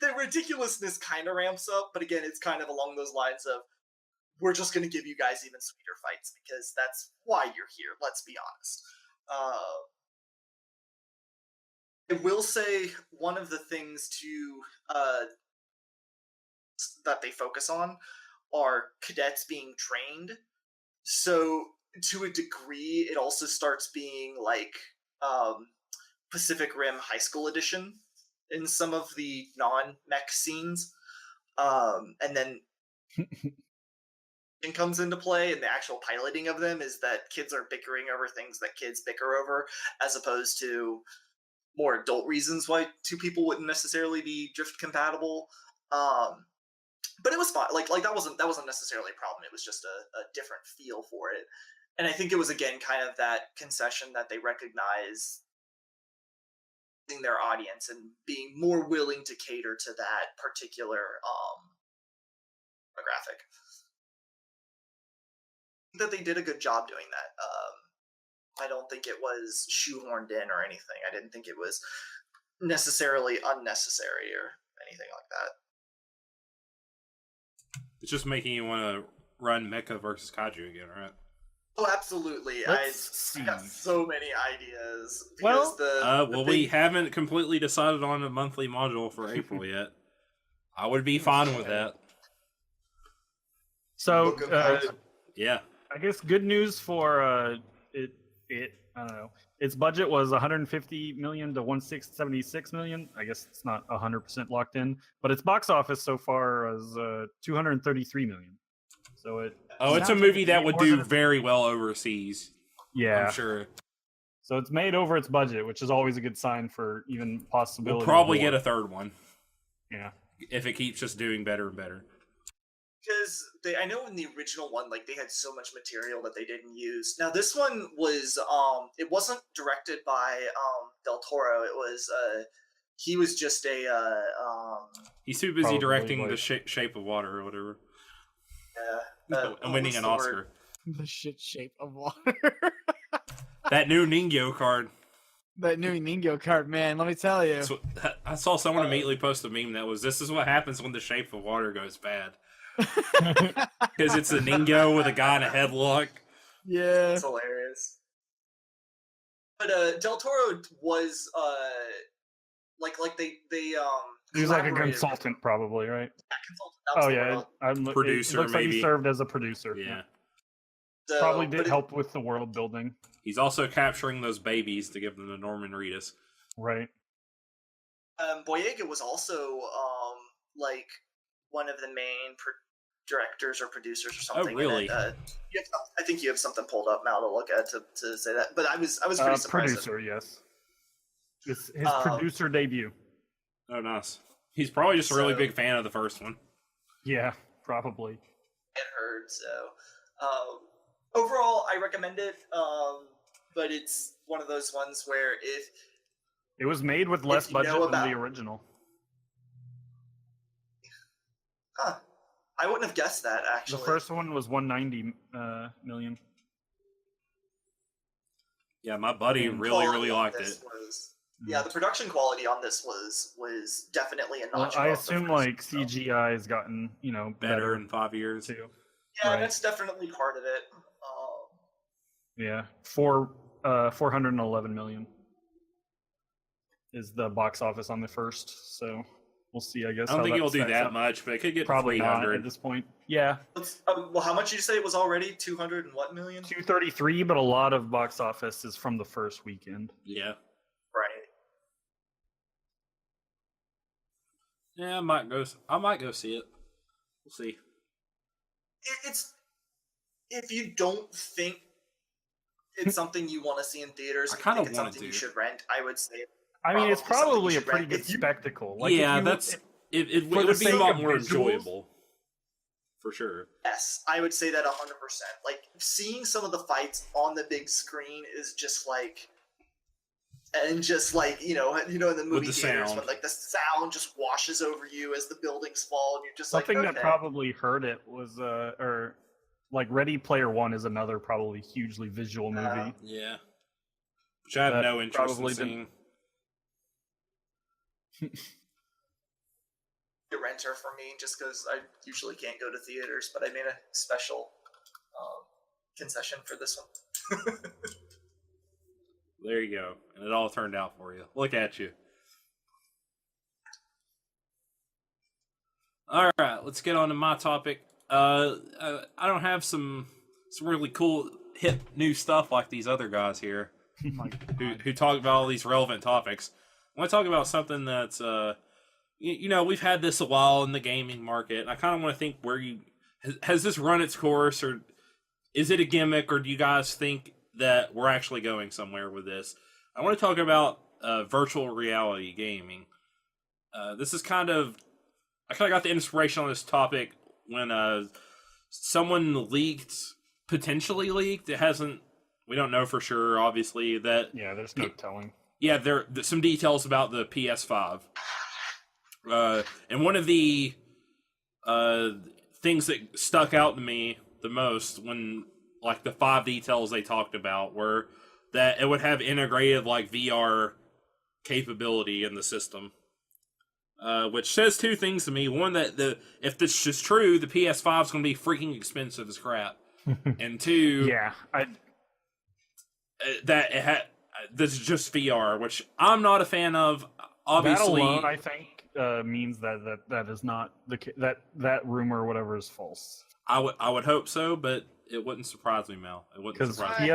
[SPEAKER 2] the ridiculousness kind of ramps up, but again, it's kind of along those lines of we're just going to give you guys even sweeter fights because that's why you're here. Let's be honest. I will say one of the things that they focus on are cadets being trained. So to a degree, it also starts being like Pacific Rim High School Edition in some of the non-mech scenes. And then it comes into play, and the actual piloting of them is that kids are bickering over things that kids bicker over, as opposed to more adult reasons why two people wouldn't necessarily be drift compatible. But it was fun. Like that wasn't necessarily a problem. It was just a different feel for it. And I think it was, again, kind of that concession that they recognize in their audience and being more willing to cater to that particular demographic. I think that they did a good job doing that. I don't think it was shoehorned in or anything. I didn't think it was necessarily unnecessary or anything like that.
[SPEAKER 1] It's just making you want to run Mecha versus Kaiju again, right?
[SPEAKER 2] Oh, absolutely. I got so many ideas.
[SPEAKER 1] We haven't completely decided on a monthly module for April yet. I would be fine with that. So,
[SPEAKER 4] yeah. I guess good news for I don't know. Its budget was 150 million to 176 million. I guess it's not 100% locked in, but its box office so far is 233 million. So
[SPEAKER 1] it's a movie that would do very well overseas.
[SPEAKER 4] Yeah,
[SPEAKER 1] I'm sure.
[SPEAKER 4] So it's made over its budget, which is always a good sign for even possibility.
[SPEAKER 1] We'll probably get a third one.
[SPEAKER 4] Yeah,
[SPEAKER 1] if it keeps just doing better and better.
[SPEAKER 2] Because I know in the original one, like, they had so much material that they didn't use. Now this one was, it wasn't directed by Del Toro. It was, he was just
[SPEAKER 1] he's too busy directing The Shape of Water or whatever. And winning an Oscar.
[SPEAKER 3] The shape of water.
[SPEAKER 1] That new Ningyo card.
[SPEAKER 3] That new Ningyo card, man. Let me tell you.
[SPEAKER 1] I saw someone immediately post a meme that was, "This is what happens when The Shape of Water goes bad." Because it's a Ningyo with a guy in a headlock.
[SPEAKER 3] Yeah,
[SPEAKER 2] it's hilarious. But Del Toro was like they
[SPEAKER 4] he was like a consultant, probably, right?
[SPEAKER 2] Yeah, consultant.
[SPEAKER 1] Producer,
[SPEAKER 4] it looks
[SPEAKER 1] maybe.
[SPEAKER 4] Like he served as a producer.
[SPEAKER 1] Yeah.
[SPEAKER 2] So,
[SPEAKER 4] probably did help with the world building.
[SPEAKER 1] He's also capturing those babies to give them to Norman Reedus.
[SPEAKER 4] Right.
[SPEAKER 2] Boyega was also like one of the main directors or producers or something.
[SPEAKER 1] Oh, really?
[SPEAKER 2] I think you have something pulled up now to look at to say that. But I was pretty surprised.
[SPEAKER 4] Producer, yes. His producer debut.
[SPEAKER 1] Oh, nice. He's probably just a really big fan of the first one.
[SPEAKER 4] Yeah, probably.
[SPEAKER 2] It heard so. Overall, I recommend it. But it's one of those ones where if
[SPEAKER 4] it was made with less budget than the original.
[SPEAKER 2] Huh. I wouldn't have guessed that, actually.
[SPEAKER 4] The first one was 190 million.
[SPEAKER 1] Yeah, my buddy really liked it.
[SPEAKER 2] Yeah, the production quality on this was definitely a notch.
[SPEAKER 4] I assume like CGI has gotten
[SPEAKER 1] better in 5 years
[SPEAKER 4] too.
[SPEAKER 2] Yeah,
[SPEAKER 4] right.
[SPEAKER 2] That's definitely part of it.
[SPEAKER 4] Yeah, 411 million is the box office on the first. So we'll see. I guess
[SPEAKER 1] I don't think it'll do that much, but it could get
[SPEAKER 4] probably
[SPEAKER 1] 300
[SPEAKER 4] not at this point. Yeah.
[SPEAKER 2] Well, how much did you say it was already? 200 and what million?
[SPEAKER 4] 233, but a lot of box office is from the first weekend.
[SPEAKER 1] Yeah.
[SPEAKER 2] Right.
[SPEAKER 1] Yeah, I might go see it. We'll see.
[SPEAKER 2] It's if you don't think it's something you want to see in theaters,
[SPEAKER 1] I kind of
[SPEAKER 2] want
[SPEAKER 1] something
[SPEAKER 2] to. You should rent. I would say.
[SPEAKER 4] I mean, it's probably a pretty good spectacle.
[SPEAKER 1] Like, yeah, it would be a lot more enjoyable. For sure.
[SPEAKER 2] Yes, I would say that 100%. Like, seeing some of the fights on the big screen is just like, and just like in the movie theaters when like the sound just washes over you as the buildings fall, and you're just
[SPEAKER 4] something
[SPEAKER 2] like,
[SPEAKER 4] that probably hurt it was or like Ready Player One is another probably hugely visual movie.
[SPEAKER 1] Yeah. Which I have no interest in seeing.
[SPEAKER 2] A renter for me, just because I usually can't go to theaters, but I made a special concession for this one.
[SPEAKER 1] There you go. And it all turned out for you. Look at you. All right, let's get on to my topic. I don't have some really cool, hip, new stuff like these other guys here who talk about all these relevant topics. I want to talk about something that's, we've had this a while in the gaming market, and I kind of want to think has this run its course, or is it a gimmick, or do you guys think that we're actually going somewhere with this? I want to talk about virtual reality gaming. This is I kind of got the inspiration on this topic when someone potentially leaked. It hasn't. We don't know for sure, obviously.
[SPEAKER 4] There's no telling.
[SPEAKER 1] Yeah, there's some details about the PS5. And one of the things that stuck out to me the most when, like, the 5 details they talked about were that it would have integrated, like, VR capability in the system. Which says 2 things to me. One, that if this is true, the PS5 is going to be freaking expensive as crap. And 2, that this is just VR, which I'm not a fan of. Obviously,
[SPEAKER 4] that alone, I think, means that is not that rumor or whatever is false.
[SPEAKER 1] I would hope so, but it wouldn't surprise me, Mel. It wouldn't surprise me.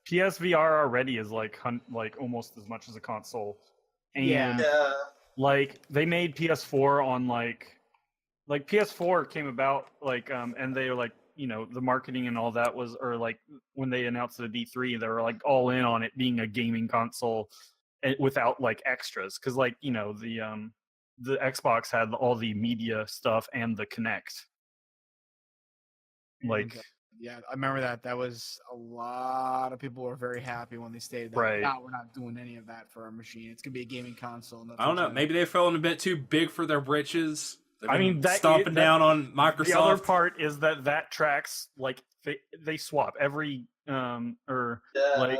[SPEAKER 4] PSVR already is like almost as much as a console, and
[SPEAKER 2] Yeah.
[SPEAKER 4] like they made PS4 on like PS4 came about and they were like, you know, the marketing and all that was, or like when they announced it at D3, they were like all in on it being a gaming console without like extras, because like, you know, the Xbox had all the media stuff and the Kinect. Like,
[SPEAKER 3] yeah, I remember that. That was a lot of people were very happy when they stated that.
[SPEAKER 4] Right.
[SPEAKER 3] No, we're not doing any of that for our machine. It's gonna be a gaming console.
[SPEAKER 1] I don't know. Maybe they fell in a bit too big for their britches.
[SPEAKER 4] I mean,
[SPEAKER 1] stomping down on Microsoft.
[SPEAKER 4] The other part is that tracks like they swap every like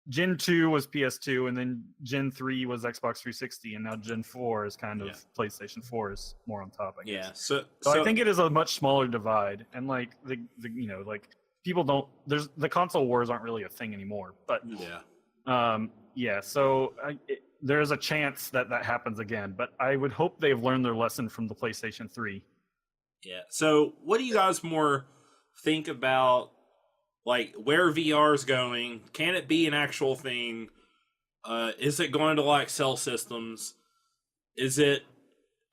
[SPEAKER 4] Gen 2 was PS2, and then Gen 3 was Xbox 360, and now Gen 4 is kind of PlayStation 4 is more on top, I guess.
[SPEAKER 1] Yeah.
[SPEAKER 4] So I think it is a much smaller divide, and like the you know, like people don't, the console wars aren't really a thing anymore. But so there's a chance that happens again, but I would hope they've learned their lesson from the PlayStation 3.
[SPEAKER 1] Yeah. So what do you guys more think about, like, where VR is going? Can it be an actual thing? Is it going to like sell systems? Is it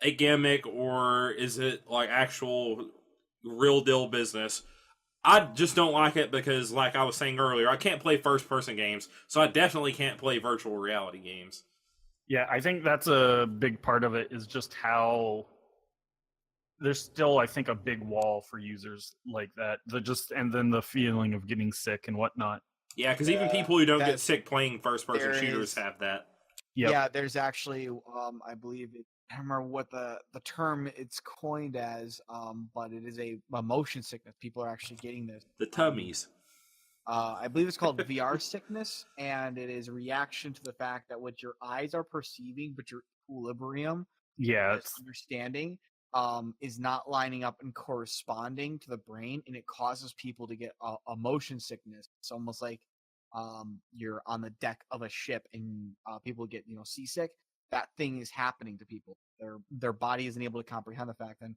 [SPEAKER 1] a gimmick, or is it like actual real deal business? I just don't like it because, like I was saying earlier, I can't play first person games, so I definitely can't play virtual reality games.
[SPEAKER 4] Yeah, I think that's a big part of it, is just how there's still, I think, a big wall for users like that. And then the feeling of getting sick and whatnot.
[SPEAKER 1] Yeah, because even people who don't get sick playing first-person shooters have that.
[SPEAKER 3] Yep. Yeah, there's actually, I believe, I don't remember what the term it's coined as, but it is a motion sickness. People are actually getting this.
[SPEAKER 1] The tummies.
[SPEAKER 3] I believe it's called VR sickness, and it is a reaction to the fact that what your eyes are perceiving, but your equilibrium, understanding, is not lining up and corresponding to the brain, and it causes people to get a motion sickness. It's almost like you're on the deck of a ship and people get seasick. That thing is happening to people. Their body isn't able to comprehend the fact. And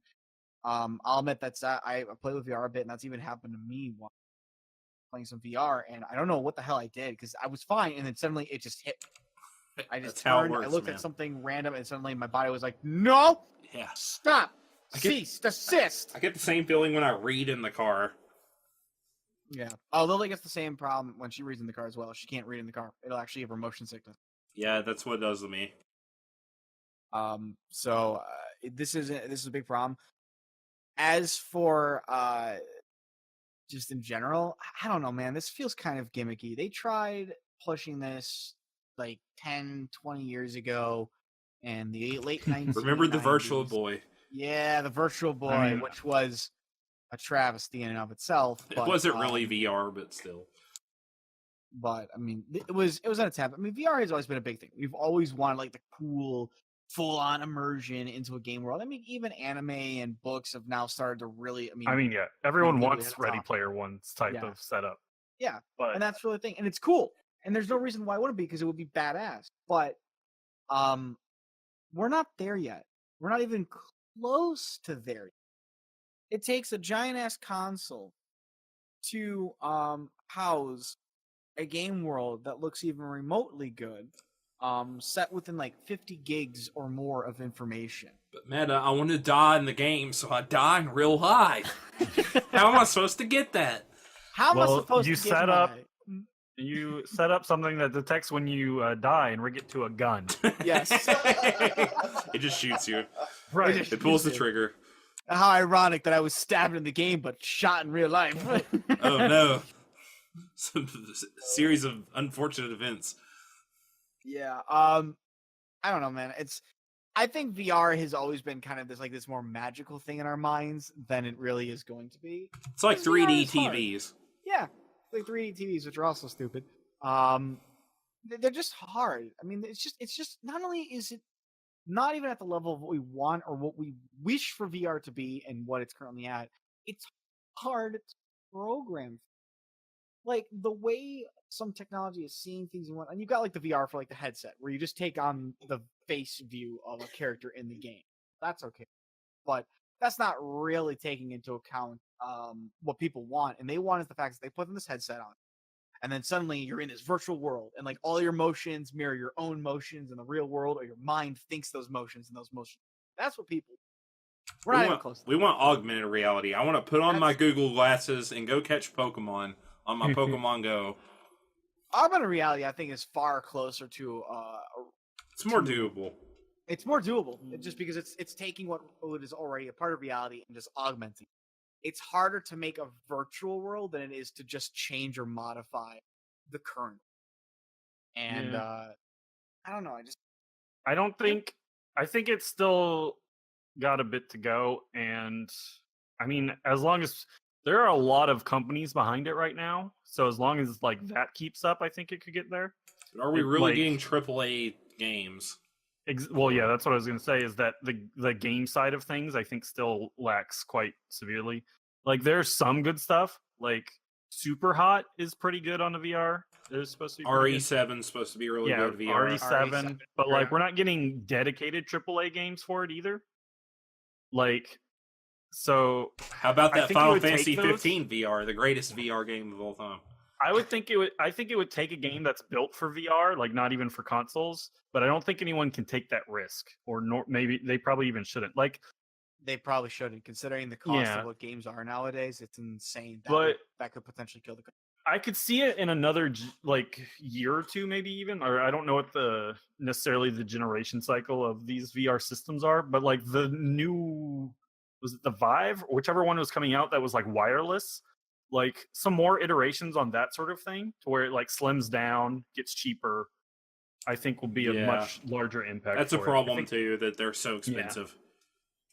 [SPEAKER 3] I'll admit I play with VR a bit, and that's even happened to me while playing some VR, and I don't know what the hell I did, because I was fine, and then suddenly it just hit me. I just turned, I looked at something random, and suddenly my body was like, no!
[SPEAKER 1] Yeah.
[SPEAKER 3] Stop! Cease! Desist!
[SPEAKER 1] I get the same feeling when I read in the car.
[SPEAKER 3] Yeah. Oh, Lily gets the same problem when she reads in the car as well. She can't read in the car. It'll actually give her motion sickness.
[SPEAKER 1] Yeah, that's what it does to me.
[SPEAKER 3] So this is a big problem. As for just in general, I don't know, man. This feels kind of gimmicky. They tried pushing this like 10, 20 years ago in the late 90s.
[SPEAKER 1] Remember the Virtual Boy?
[SPEAKER 3] Yeah, the Virtual Boy, which was a travesty in and of itself.
[SPEAKER 1] It wasn't really VR, but still.
[SPEAKER 3] But I mean, it was an attempt. I mean, VR has always been a big thing. We've always wanted like the cool, full-on immersion into a game world. I mean, even anime and books have now started to really.
[SPEAKER 4] Everyone wants Ready Player One's type of setup.
[SPEAKER 3] Yeah, and that's really the thing, and it's cool. And there's no reason why it wouldn't be, because it would be badass. But we're not there yet. We're not even close to there yet. It takes a giant-ass console to house a game world that looks even remotely good, set within like 50 gigs or more of information.
[SPEAKER 1] But Meta, I want to die in the game, so I die in real life. How am I supposed to get that?
[SPEAKER 3] How am I supposed to get
[SPEAKER 4] You set up something that detects when you die and rig it to a gun.
[SPEAKER 3] Yes.
[SPEAKER 1] It just shoots you.
[SPEAKER 4] Right.
[SPEAKER 1] It pulls the trigger.
[SPEAKER 3] How ironic that I was stabbed in the game but shot in real life.
[SPEAKER 1] Oh no. Some series of unfortunate events.
[SPEAKER 3] Yeah. I don't know, man. I think VR has always been kind of this more magical thing in our minds than it really is going to be.
[SPEAKER 1] It's like 3D TVs.
[SPEAKER 3] Yeah. Like 3D TVs, which are also stupid. They're just hard. I mean, it's just not only is it not even at the level of what we want or what we wish for VR to be and what it's currently at, it's hard to program. Like the way some technology is seeing things and you've got like the VR for like the headset where you just take on the face view of a character in the game. That's okay. But that's not really taking into account what people want. And they want is the fact that they put them this headset on. and then suddenly you're in this virtual world, and like all your motions mirror your own motions in the real world, or your mind thinks those motions and those motions. That's what people. We're not even close.
[SPEAKER 1] We want augmented reality. I want to put on my Google glasses and go catch Pokemon on my Pokemon Go.
[SPEAKER 3] Augmented reality, I think, is far closer to.
[SPEAKER 1] It's more doable.
[SPEAKER 3] It's more doable, just because it's taking what is already a part of reality and just augmenting. It's harder to make a virtual world than it is to just change or modify the current. And I don't know.
[SPEAKER 4] I think it's still got a bit to go, and I mean, as long as there are a lot of companies behind it right now, so as long as like that keeps up, I think it could get there.
[SPEAKER 1] Are we really getting AAA games?
[SPEAKER 4] Well, yeah, that's what I was going to say, is that the game side of things, I think, still lacks quite severely. Like, there's some good stuff. Like, Super Hot is pretty good on the VR. It's supposed to be
[SPEAKER 1] RE7 is supposed to be really good VR.
[SPEAKER 4] RE7, but like, we're not getting dedicated AAA games for it either. Like, so
[SPEAKER 1] how about that Final Fantasy 15 VR, the greatest VR game of all time?
[SPEAKER 4] I think it would take a game that's built for VR, like not even for consoles, but I don't think anyone can take that risk, or maybe they probably even shouldn't. Like,
[SPEAKER 3] they probably shouldn't, considering the cost of what games are nowadays. It's insane. That could potentially kill the.
[SPEAKER 4] I could see it in another like year or two, maybe even, or I don't know what necessarily the generation cycle of these VR systems are, but like the new, was it the Vive, or whichever one was coming out that was like wireless, like some more iterations on that sort of thing, to where it like slims down, gets cheaper, I think will be a much larger impact.
[SPEAKER 1] That's a problem too, that they're so expensive.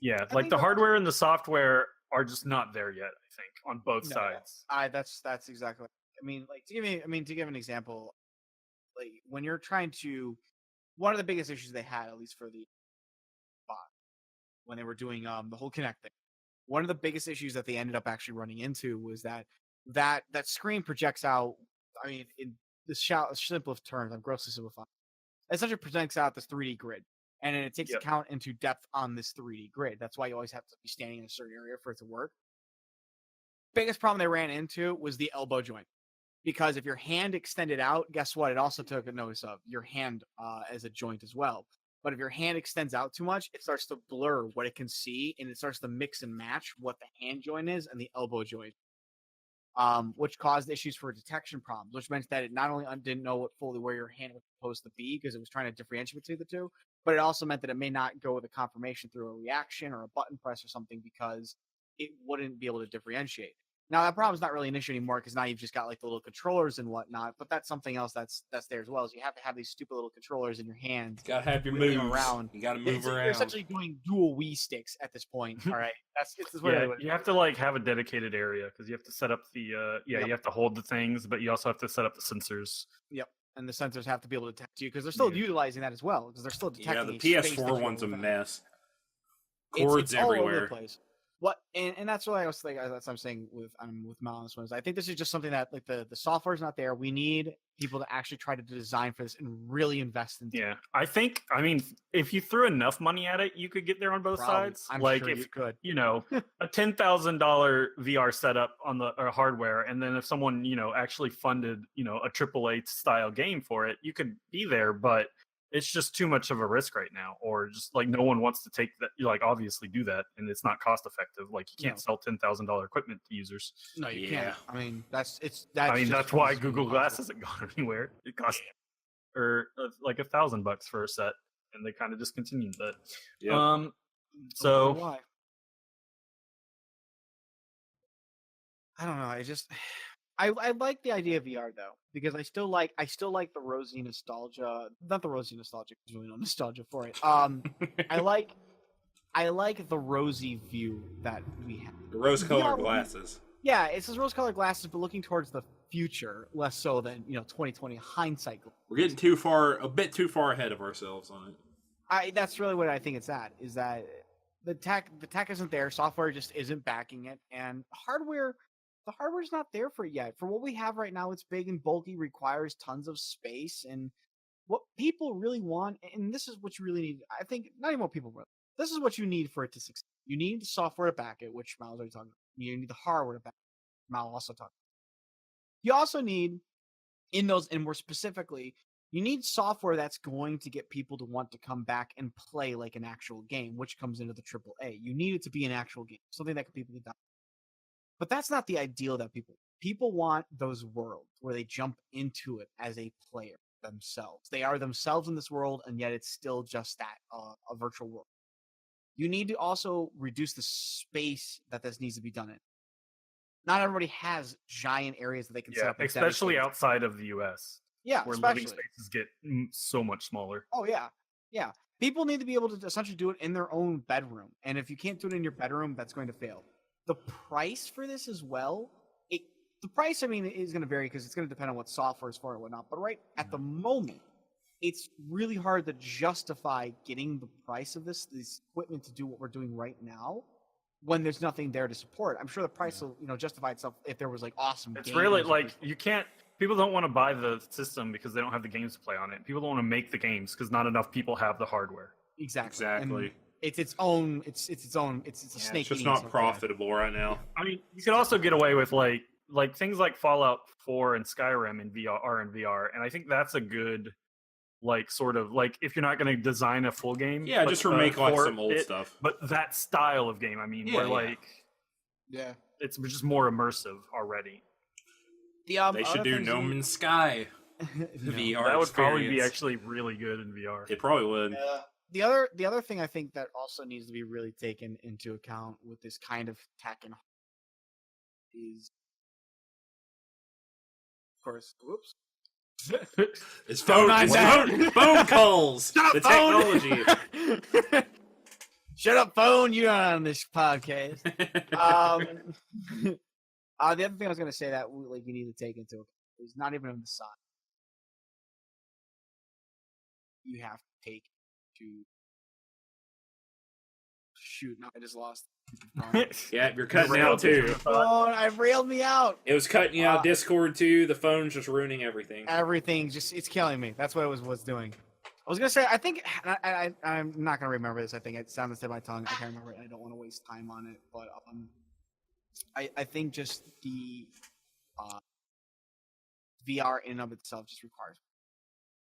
[SPEAKER 4] Yeah, like the hardware and the software are just not there yet, I think, on both sides.
[SPEAKER 3] That's exactly. I mean, like to give an example, like when you're trying to, one of the biggest issues they had, at least for the bot, when they were doing the whole Kinect thing, one of the biggest issues that they ended up actually running into was that screen projects out. I mean, in the simplest terms, I'm grossly simplifying. It essentially projects out this 3D grid, and then it takes account into depth on this 3D grid. That's why you always have to be standing in a certain area for it to work. Biggest problem they ran into was the elbow joint. Because if your hand extended out, guess what? It also took a notice of your hand as a joint as well. But if your hand extends out too much, it starts to blur what it can see, and it starts to mix and match what the hand joint is and the elbow joint, which caused issues for detection problems, which meant that it not only didn't know where your hand was supposed to be because it was trying to differentiate between the two, but it also meant that it may not go with a confirmation through a reaction or a button press or something because it wouldn't be able to differentiate. Now, that problem's not really an issue anymore because now you've just got like the little controllers and whatnot, but that's something else that's there as well. Is you have to have these stupid little controllers in your hand.
[SPEAKER 1] You gotta have your moves around. You gotta move around.
[SPEAKER 3] You're essentially doing dual Wii sticks at this point. All right,
[SPEAKER 4] you have to like have a dedicated area because you have to set up the you have to hold the things, but you also have to set up the sensors.
[SPEAKER 3] Yep, and the sensors have to be able to detect you because they're still utilizing that as well because they're still detecting.
[SPEAKER 1] Yeah, the PS4 one's a mess. Cords everywhere.
[SPEAKER 3] All over the place. What and that's what I was thinking. That's what I'm saying with Mao on this one. Is I think this is just something that like the software is not there. We need people to actually try to design for this and really invest in.
[SPEAKER 4] Yeah, I mean, if you threw enough money at it, you could get there on both sides.
[SPEAKER 3] I'm
[SPEAKER 4] like
[SPEAKER 3] sure
[SPEAKER 4] if
[SPEAKER 3] you could,
[SPEAKER 4] a $10,000 VR setup on the hardware, and then if someone actually funded a AAA style game for it, you could be there, but it's just too much of a risk right now, or just like no one wants to take that. Like obviously do that, and it's not cost effective. Like you can't sell $10,000 equipment to users.
[SPEAKER 3] No, you can't. I mean, that's
[SPEAKER 4] why Google Glass hasn't gone anywhere. It costs like $1,000 for a set, and they kind of discontinued that.
[SPEAKER 1] Yeah.
[SPEAKER 4] So
[SPEAKER 3] why? I don't know. I like the idea of VR though, because I still like the rosy nostalgia. Not the rosy nostalgia, there's really no nostalgia for it. I like the rosy view that we have.
[SPEAKER 1] The rose-colored glasses.
[SPEAKER 3] Yeah, it's those rose-colored glasses, but looking towards the future, less so than 2020 hindsight.
[SPEAKER 1] We're getting a bit too far ahead of ourselves on it.
[SPEAKER 3] That's really what I think it's at. Is that the tech isn't there, software just isn't backing it, and the hardware's not there for it yet. For what we have right now, it's big and bulky, requires tons of space, and what people really want, and this is what you really need. I think not even what people want. This is what you need for it to succeed. You need the software to back it, which Mal's already talking about. You need the hardware to back it. Mal also talked about. You also need in those, and more specifically, you need software that's going to get people to want to come back and play like an actual game, which comes into the AAA. You need it to be an actual game, something that people can download. But that's not the ideal that people want. Those worlds where they jump into it as a player themselves. They are themselves in this world, and yet it's still just that a virtual world. You need to also reduce the space that this needs to be done in. Not everybody has giant areas that they can set up.
[SPEAKER 4] Especially outside of the US.
[SPEAKER 3] Yeah,
[SPEAKER 4] where
[SPEAKER 3] especially.
[SPEAKER 4] living spaces get so much smaller.
[SPEAKER 3] Oh yeah, yeah. People need to be able to essentially do it in their own bedroom, and if you can't do it in your bedroom, that's going to fail. The price for this as well. The price, I mean, is going to vary because it's going to depend on what software is for and whatnot. But right at the moment, it's really hard to justify getting the price of this equipment to do what we're doing right now when there's nothing there to support. I'm sure the price will, justify itself if there was like awesome.
[SPEAKER 4] It's really like you can't. People don't want to buy the system because they don't have the games to play on it. People don't want to make the games because not enough people have the hardware.
[SPEAKER 3] Exactly.
[SPEAKER 1] And
[SPEAKER 3] it's its own. It's a snake.
[SPEAKER 1] It's just not profitable right now.
[SPEAKER 4] I mean, you could also get away with like things like Fallout 4 and Skyrim in VR, and I think that's a good sort of if you're not going to design a full game,
[SPEAKER 1] just remake some old stuff,
[SPEAKER 4] but that style of game. I mean, it's just more immersive already.
[SPEAKER 1] They should do No Man's Sky VR.
[SPEAKER 4] That would probably be actually really good in VR.
[SPEAKER 1] It probably would.
[SPEAKER 3] The other thing I think that also needs to be really taken into account with this kind of tech and is, of course, whoops.
[SPEAKER 1] It's phone calls.
[SPEAKER 3] Shut
[SPEAKER 1] the
[SPEAKER 3] up, phone!
[SPEAKER 1] technology.
[SPEAKER 3] Shut up, phone! You're not on this podcast. The other thing I was going to say that you need to take into account is not even on the side. You have to take to shoot. No, I just lost.
[SPEAKER 1] Yeah, you're cutting out too.
[SPEAKER 3] Phone, I've railed me out.
[SPEAKER 1] It was cutting you out. Discord too. The phone's just ruining everything.
[SPEAKER 3] Everything it's killing me. That's what it was doing. I was gonna say. I think I'm not gonna remember this. I think it's on the tip of my tongue. I can't remember it. I don't want to waste time on it. But I think just the VR in and of itself just requires.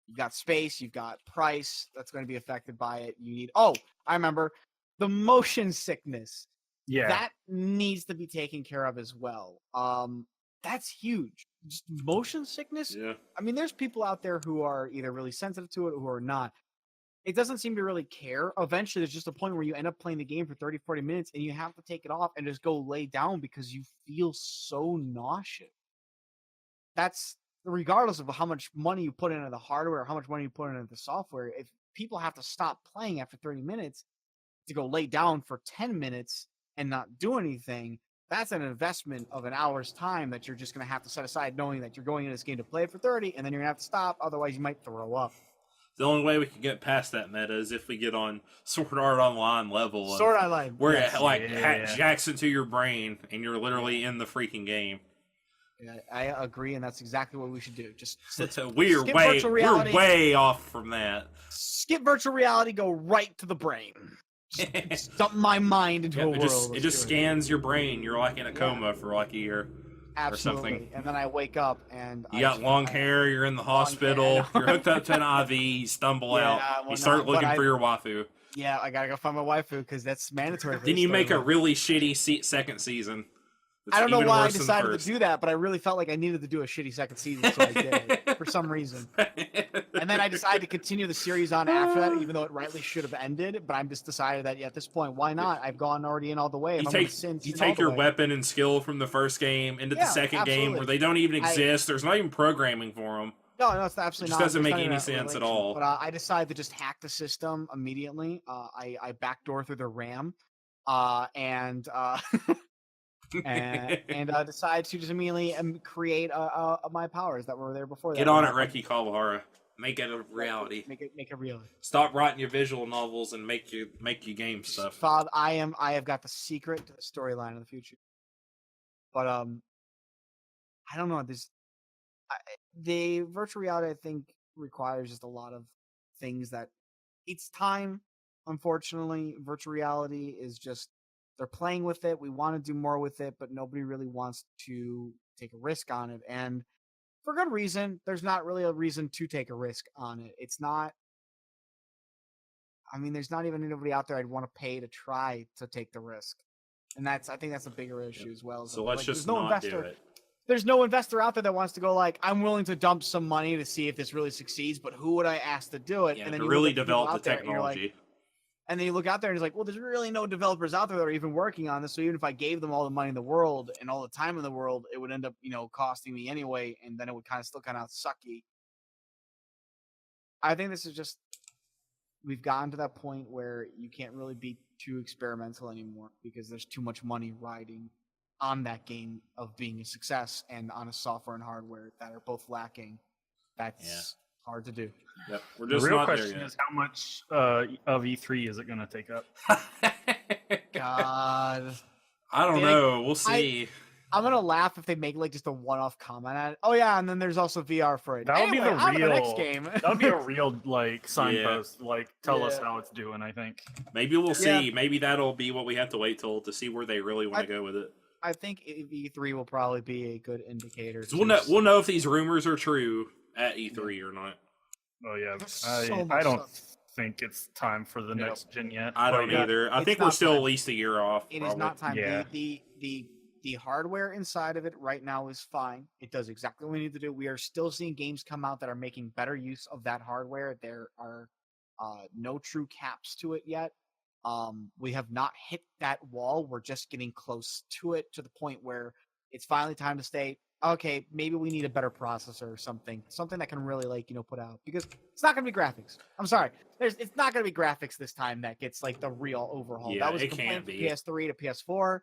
[SPEAKER 3] You've got space. You've got price. That's going to be affected by it. You need. Oh, I remember. The motion sickness, that needs to be taken care of as well. That's huge. Just motion sickness.
[SPEAKER 1] Yeah.
[SPEAKER 3] I mean, there's people out there who are either really sensitive to it or who are not. It doesn't seem to really care. Eventually, there's just a point where you end up playing the game for 30, 40 minutes and you have to take it off and just go lay down because you feel so nauseous. That's regardless of how much money you put into the hardware or how much money you put into the software. If people have to stop playing after 30 minutes, to go lay down for 10 minutes and not do anything, that's an investment of an hour's time that you're just going to have to set aside knowing that you're going in this game to play it for 30 and then you're going to have to stop. Otherwise, you might throw up.
[SPEAKER 1] The only way we can get past that meta is if we get on Sword Art Online level.
[SPEAKER 3] Sword Art Online.
[SPEAKER 1] Where it jacks into your brain and you're literally in the freaking game.
[SPEAKER 3] Yeah, I agree, and that's exactly what we should do. Just
[SPEAKER 1] we're way off from that.
[SPEAKER 3] Skip virtual reality, go right to the brain. Just dump my mind into a world.
[SPEAKER 1] It just scans your brain. You're like in a coma for like a year.
[SPEAKER 3] Absolutely.
[SPEAKER 1] Or something.
[SPEAKER 3] And then I wake up and
[SPEAKER 1] you got long hair. You're in the hospital. You're hooked up to an IV. You stumble out. You start looking for your waifu.
[SPEAKER 3] Yeah, I gotta go find my waifu because that's mandatory.
[SPEAKER 1] Then you make a really shitty second season.
[SPEAKER 3] I don't know why I decided to do that, but I really felt like I needed to do a shitty second season, so I did for some reason. And then I decided to continue the series on after that, even though it rightly should have ended. But I'm just decided that at this point, why not? I've gone already in all the way.
[SPEAKER 1] You take your weapon and skill from the first game into the second game where they don't even exist. There's not even programming for them.
[SPEAKER 3] No, it's absolutely not.
[SPEAKER 1] It just doesn't make any sense at all.
[SPEAKER 3] But I decided to just hack the system immediately. I backdoor through the RAM, and decide to just immediately create my powers that were there before.
[SPEAKER 1] Get on it, Reki Kawahara. Make it a reality.
[SPEAKER 3] Make it real.
[SPEAKER 1] Stop writing your visual novels and make your game stuff.
[SPEAKER 3] Bob, I have got the secret to the storyline of the future. But I don't know. The virtual reality, I think, requires just a lot of things that it's time. Unfortunately, virtual reality is just. They're playing with it. We want to do more with it, but nobody really wants to take a risk on it. And for good reason. There's not really a reason to take a risk on it. It's not. I mean, there's not even anybody out there I'd want to pay to try to take the risk, and I think that's a bigger issue as well.
[SPEAKER 1] So let's just
[SPEAKER 3] no
[SPEAKER 1] not
[SPEAKER 3] investor,
[SPEAKER 1] do it.
[SPEAKER 3] There's no investor out there that wants to go like, I'm willing to dump some money to see if this really succeeds, but who would I ask to do it?
[SPEAKER 1] Yeah,
[SPEAKER 3] and then
[SPEAKER 1] to
[SPEAKER 3] you
[SPEAKER 1] really
[SPEAKER 3] look at
[SPEAKER 1] develop the
[SPEAKER 3] people out there and you're like-
[SPEAKER 1] technology.
[SPEAKER 3] And then you look out there and it's like, well, there's really no developers out there that are even working on this. So even if I gave them all the money in the world and all the time in the world, it would end up, costing me anyway, and then it would still kind of sucky. I think this is just, we've gotten to that point where you can't really be too experimental anymore because there's too much money riding on that game of being a success and on a software and hardware that are both lacking. That's hard to do.
[SPEAKER 1] Yep. We're
[SPEAKER 4] The
[SPEAKER 1] just
[SPEAKER 4] real
[SPEAKER 1] not there
[SPEAKER 4] question
[SPEAKER 1] yet.
[SPEAKER 4] is how much of E3 is it going to take up?
[SPEAKER 3] God.
[SPEAKER 1] I don't know. We'll see.
[SPEAKER 3] I'm gonna laugh if they make just a one-off comment at it. Oh yeah, and then there's also VR for it.
[SPEAKER 4] That would be the
[SPEAKER 3] on to the next
[SPEAKER 4] real
[SPEAKER 3] game.
[SPEAKER 4] That would be a real signpost. Tell us
[SPEAKER 3] Yeah.
[SPEAKER 4] how it's doing. I think.
[SPEAKER 1] Maybe we'll
[SPEAKER 3] Yeah.
[SPEAKER 1] see. Maybe that'll be what we have to wait till to see where they really want to go with it.
[SPEAKER 3] I think E3 will probably be a good indicator.
[SPEAKER 1] 'Cause we'll know if these rumors are true at E3 or not.
[SPEAKER 4] Oh yeah,
[SPEAKER 3] There's so much
[SPEAKER 4] I don't
[SPEAKER 3] stuff.
[SPEAKER 4] think it's time for the next gen yet.
[SPEAKER 1] I
[SPEAKER 4] but
[SPEAKER 1] don't
[SPEAKER 4] yeah.
[SPEAKER 1] either. I
[SPEAKER 3] It's
[SPEAKER 1] think we're
[SPEAKER 3] not
[SPEAKER 1] still
[SPEAKER 3] time.
[SPEAKER 1] at least a year off.
[SPEAKER 3] It is
[SPEAKER 1] probably.
[SPEAKER 3] not time.
[SPEAKER 4] Yeah.
[SPEAKER 3] The hardware inside of it right now is fine. It does exactly what we need to do. We are still seeing games come out that are making better use of that hardware. There are no true caps to it yet. We have not hit that wall. We're just getting close to it, to the point where it's finally time to say, okay, maybe we need a better processor or something that can really put out, because it's not going to be graphics. I'm sorry. It's not going to be graphics this time that gets the real overhaul.
[SPEAKER 1] Yeah,
[SPEAKER 3] That was a
[SPEAKER 1] it
[SPEAKER 3] complaint
[SPEAKER 1] can't
[SPEAKER 3] from
[SPEAKER 1] be.
[SPEAKER 3] PS3 to PS4.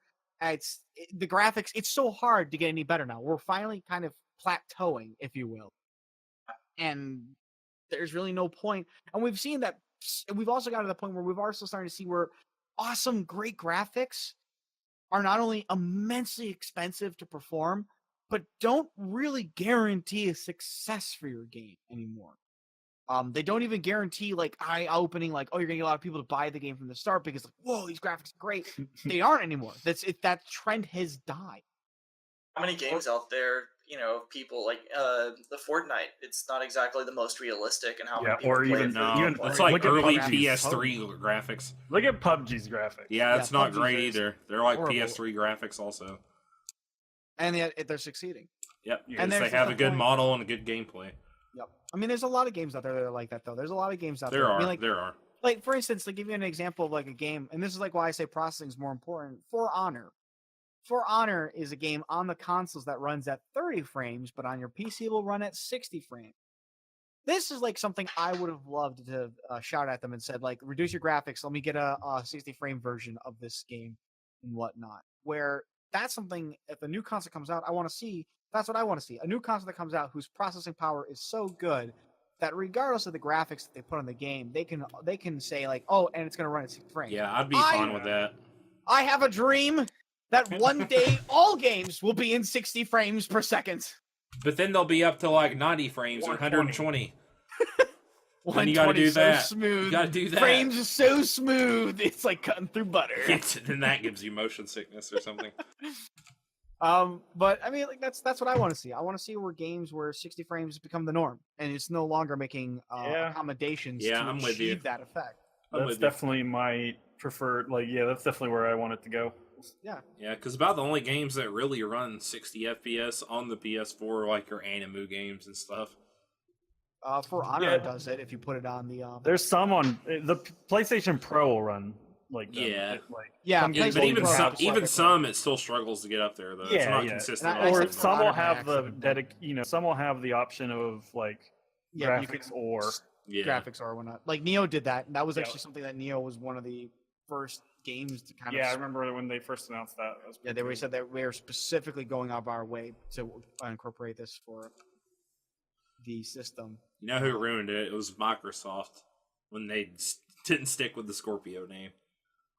[SPEAKER 3] The graphics, it's so hard to get any better now. We're finally kind of plateauing, if you will. And there's really no point. And we've seen that. We've also got to the point where we've also started to see where awesome, great graphics are not only immensely expensive to perform, but don't really guarantee a success for your game anymore. They don't even guarantee eye-opening, you're gonna get a lot of people to buy the game from the start because whoa, these graphics are great. They aren't anymore. That trend has died.
[SPEAKER 2] How many games out there, people the Fortnite? It's not exactly the most realistic, and how many people
[SPEAKER 4] or
[SPEAKER 2] play
[SPEAKER 4] even-
[SPEAKER 2] it.
[SPEAKER 1] No,
[SPEAKER 4] Even-
[SPEAKER 1] it's
[SPEAKER 4] look
[SPEAKER 1] like
[SPEAKER 4] at
[SPEAKER 1] early
[SPEAKER 4] PUBG's
[SPEAKER 1] PS3 graphics.
[SPEAKER 4] Look at PUBG's graphics.
[SPEAKER 1] Yeah, it's not
[SPEAKER 3] PUBG's
[SPEAKER 1] great
[SPEAKER 3] is
[SPEAKER 1] either. They're like
[SPEAKER 3] horrible.
[SPEAKER 1] PS3 graphics also.
[SPEAKER 3] And yet they're succeeding.
[SPEAKER 1] Yep,
[SPEAKER 4] And
[SPEAKER 1] because
[SPEAKER 3] there's
[SPEAKER 1] they have
[SPEAKER 3] just
[SPEAKER 1] a
[SPEAKER 3] a
[SPEAKER 1] good
[SPEAKER 3] point-
[SPEAKER 1] model and a good gameplay.
[SPEAKER 3] Yep. I mean, there's a lot of games out there that are like that, though. There's a lot of games out there.
[SPEAKER 1] There
[SPEAKER 3] I
[SPEAKER 1] are.
[SPEAKER 3] mean,
[SPEAKER 1] There are.
[SPEAKER 3] for instance, to give you an example of a game, and this is why I say processing is more important. For Honor. For Honor is a game on the consoles that runs at 30 frames, but on your PC will run at 60 frames. This is something I would have loved to shout at them and said, reduce your graphics. Let me get a 60 frame version of this game and whatnot. Where that's something, if a new console comes out, I want to see. That's what I want to see. A new console that comes out whose processing power is so good that regardless of the graphics that they put on the game, they can say oh, and it's going to run at 60 frames.
[SPEAKER 1] Yeah, I'd be fine with that.
[SPEAKER 3] I have a dream that one day all games will be in 60 frames per second.
[SPEAKER 1] But then they'll be up to 90 frames or 120. Then you
[SPEAKER 3] 120
[SPEAKER 1] gotta do
[SPEAKER 3] so
[SPEAKER 1] that.
[SPEAKER 3] Smooth.
[SPEAKER 1] You gotta do that.
[SPEAKER 3] Frames are so smooth, it's like cutting through butter.
[SPEAKER 1] Then that gives you motion sickness or something.
[SPEAKER 3] But I mean, that's what I want to see. I want to see where 60 frames become the norm, and it's no longer making accommodations to
[SPEAKER 1] I'm with you.
[SPEAKER 3] achieve that effect.
[SPEAKER 4] That's definitely my preferred. That's definitely where I want it to go.
[SPEAKER 3] Yeah,
[SPEAKER 1] because about the only games that really run 60 FPS on the PS4 are your anime games and stuff.
[SPEAKER 3] For Honor does it if you put it on the.
[SPEAKER 4] There's some on the PlayStation Pro will run them.
[SPEAKER 1] Yeah.
[SPEAKER 4] Some games
[SPEAKER 1] But
[SPEAKER 4] will
[SPEAKER 1] even
[SPEAKER 4] run
[SPEAKER 1] some,
[SPEAKER 4] out.
[SPEAKER 1] some, it still struggles to get up there though. It's not consistent.
[SPEAKER 4] Or
[SPEAKER 3] Except for
[SPEAKER 4] some will
[SPEAKER 3] Honor
[SPEAKER 4] have the
[SPEAKER 3] Max,
[SPEAKER 4] some will have the option of
[SPEAKER 3] you
[SPEAKER 4] graphics
[SPEAKER 3] can-
[SPEAKER 4] or
[SPEAKER 3] graphics or whatnot. Neo did that, and that was actually something that Neo was one of the first games to kind of.
[SPEAKER 4] I remember when they first announced that.
[SPEAKER 3] They said that we are specifically going out of our way to incorporate this for the system.
[SPEAKER 1] You know who ruined it? It was Microsoft when they didn't stick with the Scorpio name.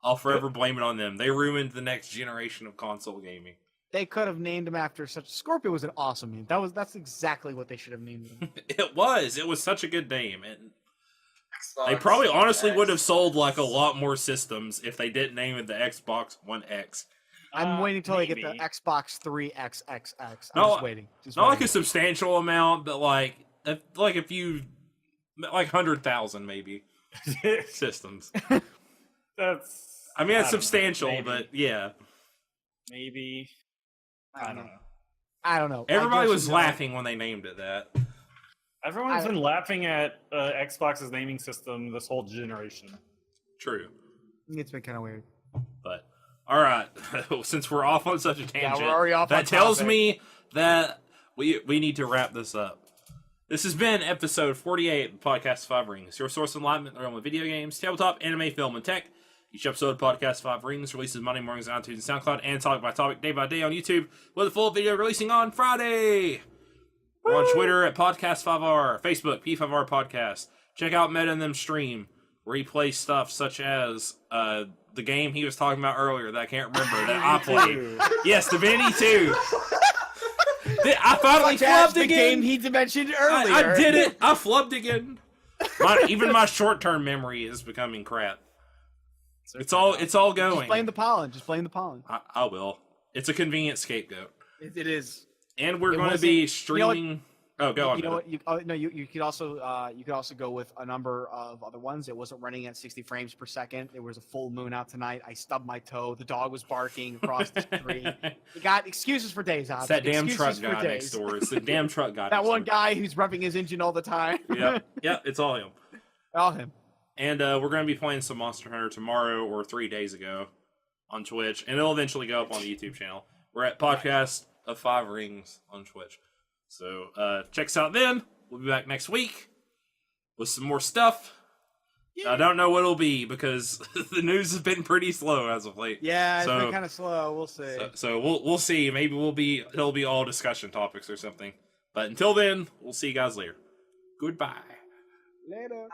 [SPEAKER 1] I'll forever blame it on them. They ruined the next generation of console gaming.
[SPEAKER 3] They could have named him after such. Scorpio was an awesome name. That's exactly what they should have named him.
[SPEAKER 1] It was such a good name, and
[SPEAKER 2] Xbox,
[SPEAKER 1] they probably honestly
[SPEAKER 2] X.
[SPEAKER 1] would have sold a lot more systems if they didn't name it the Xbox One X.
[SPEAKER 3] I'm waiting till I get the
[SPEAKER 4] maybe.
[SPEAKER 3] Xbox 3 XXX. I'm
[SPEAKER 1] No,
[SPEAKER 3] just waiting.
[SPEAKER 1] Not like a substantial amount, but like a few, like 100,000 maybe systems.
[SPEAKER 4] That's.
[SPEAKER 1] I mean, that's
[SPEAKER 4] don't know,
[SPEAKER 1] substantial,
[SPEAKER 4] maybe.
[SPEAKER 1] but yeah.
[SPEAKER 4] Maybe.
[SPEAKER 3] I don't know.
[SPEAKER 4] know.
[SPEAKER 3] I don't know.
[SPEAKER 1] Everybody was
[SPEAKER 3] know.
[SPEAKER 1] laughing when they named it that.
[SPEAKER 4] Everyone's been laughing at Xbox's naming system this whole generation.
[SPEAKER 1] True.
[SPEAKER 3] It's been kind of weird.
[SPEAKER 1] But all right, since we're off on such a tangent,
[SPEAKER 3] we're already off
[SPEAKER 1] that
[SPEAKER 3] on
[SPEAKER 1] tells
[SPEAKER 3] topic.
[SPEAKER 1] me that we need to wrap this up. This has been episode 48 of the Podcast 5 Rings, your source of enlightenment in the realm of video games, tabletop, anime, film, and tech. Each episode of Podcast 5 Rings releases Monday mornings on iTunes and SoundCloud, and topic by topic, day by day on YouTube, with a full video releasing on Friday. We're on Twitter at Podcast5R, Facebook, P5R Podcast. Check out Meta and them stream, where he plays stuff such as the game he was talking about earlier that I can't remember, that I played. Yes, Divinity 2. I finally flubbed
[SPEAKER 3] the
[SPEAKER 1] again.
[SPEAKER 3] game he mentioned earlier.
[SPEAKER 1] I did it. I flubbed again. Even my short-term memory is becoming crap. It's all going.
[SPEAKER 3] Just blame the pollen. Just blame the pollen.
[SPEAKER 1] I will. It's a convenient scapegoat.
[SPEAKER 3] It is.
[SPEAKER 1] And we're going to be streaming. Oh, go on.
[SPEAKER 3] You know what? You could also go with a number of other ones. It wasn't running at 60 frames per second. There was a full moon out tonight. I stubbed my toe. The dog was barking across the street. You got excuses for days.
[SPEAKER 1] It's that damn truck guy next door. It's the damn truck guy.
[SPEAKER 3] That one guy who's revving his engine all the time.
[SPEAKER 1] Yeah, it's all him.
[SPEAKER 3] All him.
[SPEAKER 1] And we're going to be playing some Monster Hunter tomorrow or 3 days ago on Twitch, and it'll eventually go up on the YouTube channel. We're at Podcast of 5 Rings on Twitch. So check us out then. We'll be back next week with some more stuff. I don't know what it'll be because the news has been pretty slow as of late.
[SPEAKER 3] Yeah, it's been kind of slow. We'll see.
[SPEAKER 1] So we'll see. Maybe it'll be all discussion topics or something. But until then, we'll see you guys later. Goodbye.
[SPEAKER 3] Later.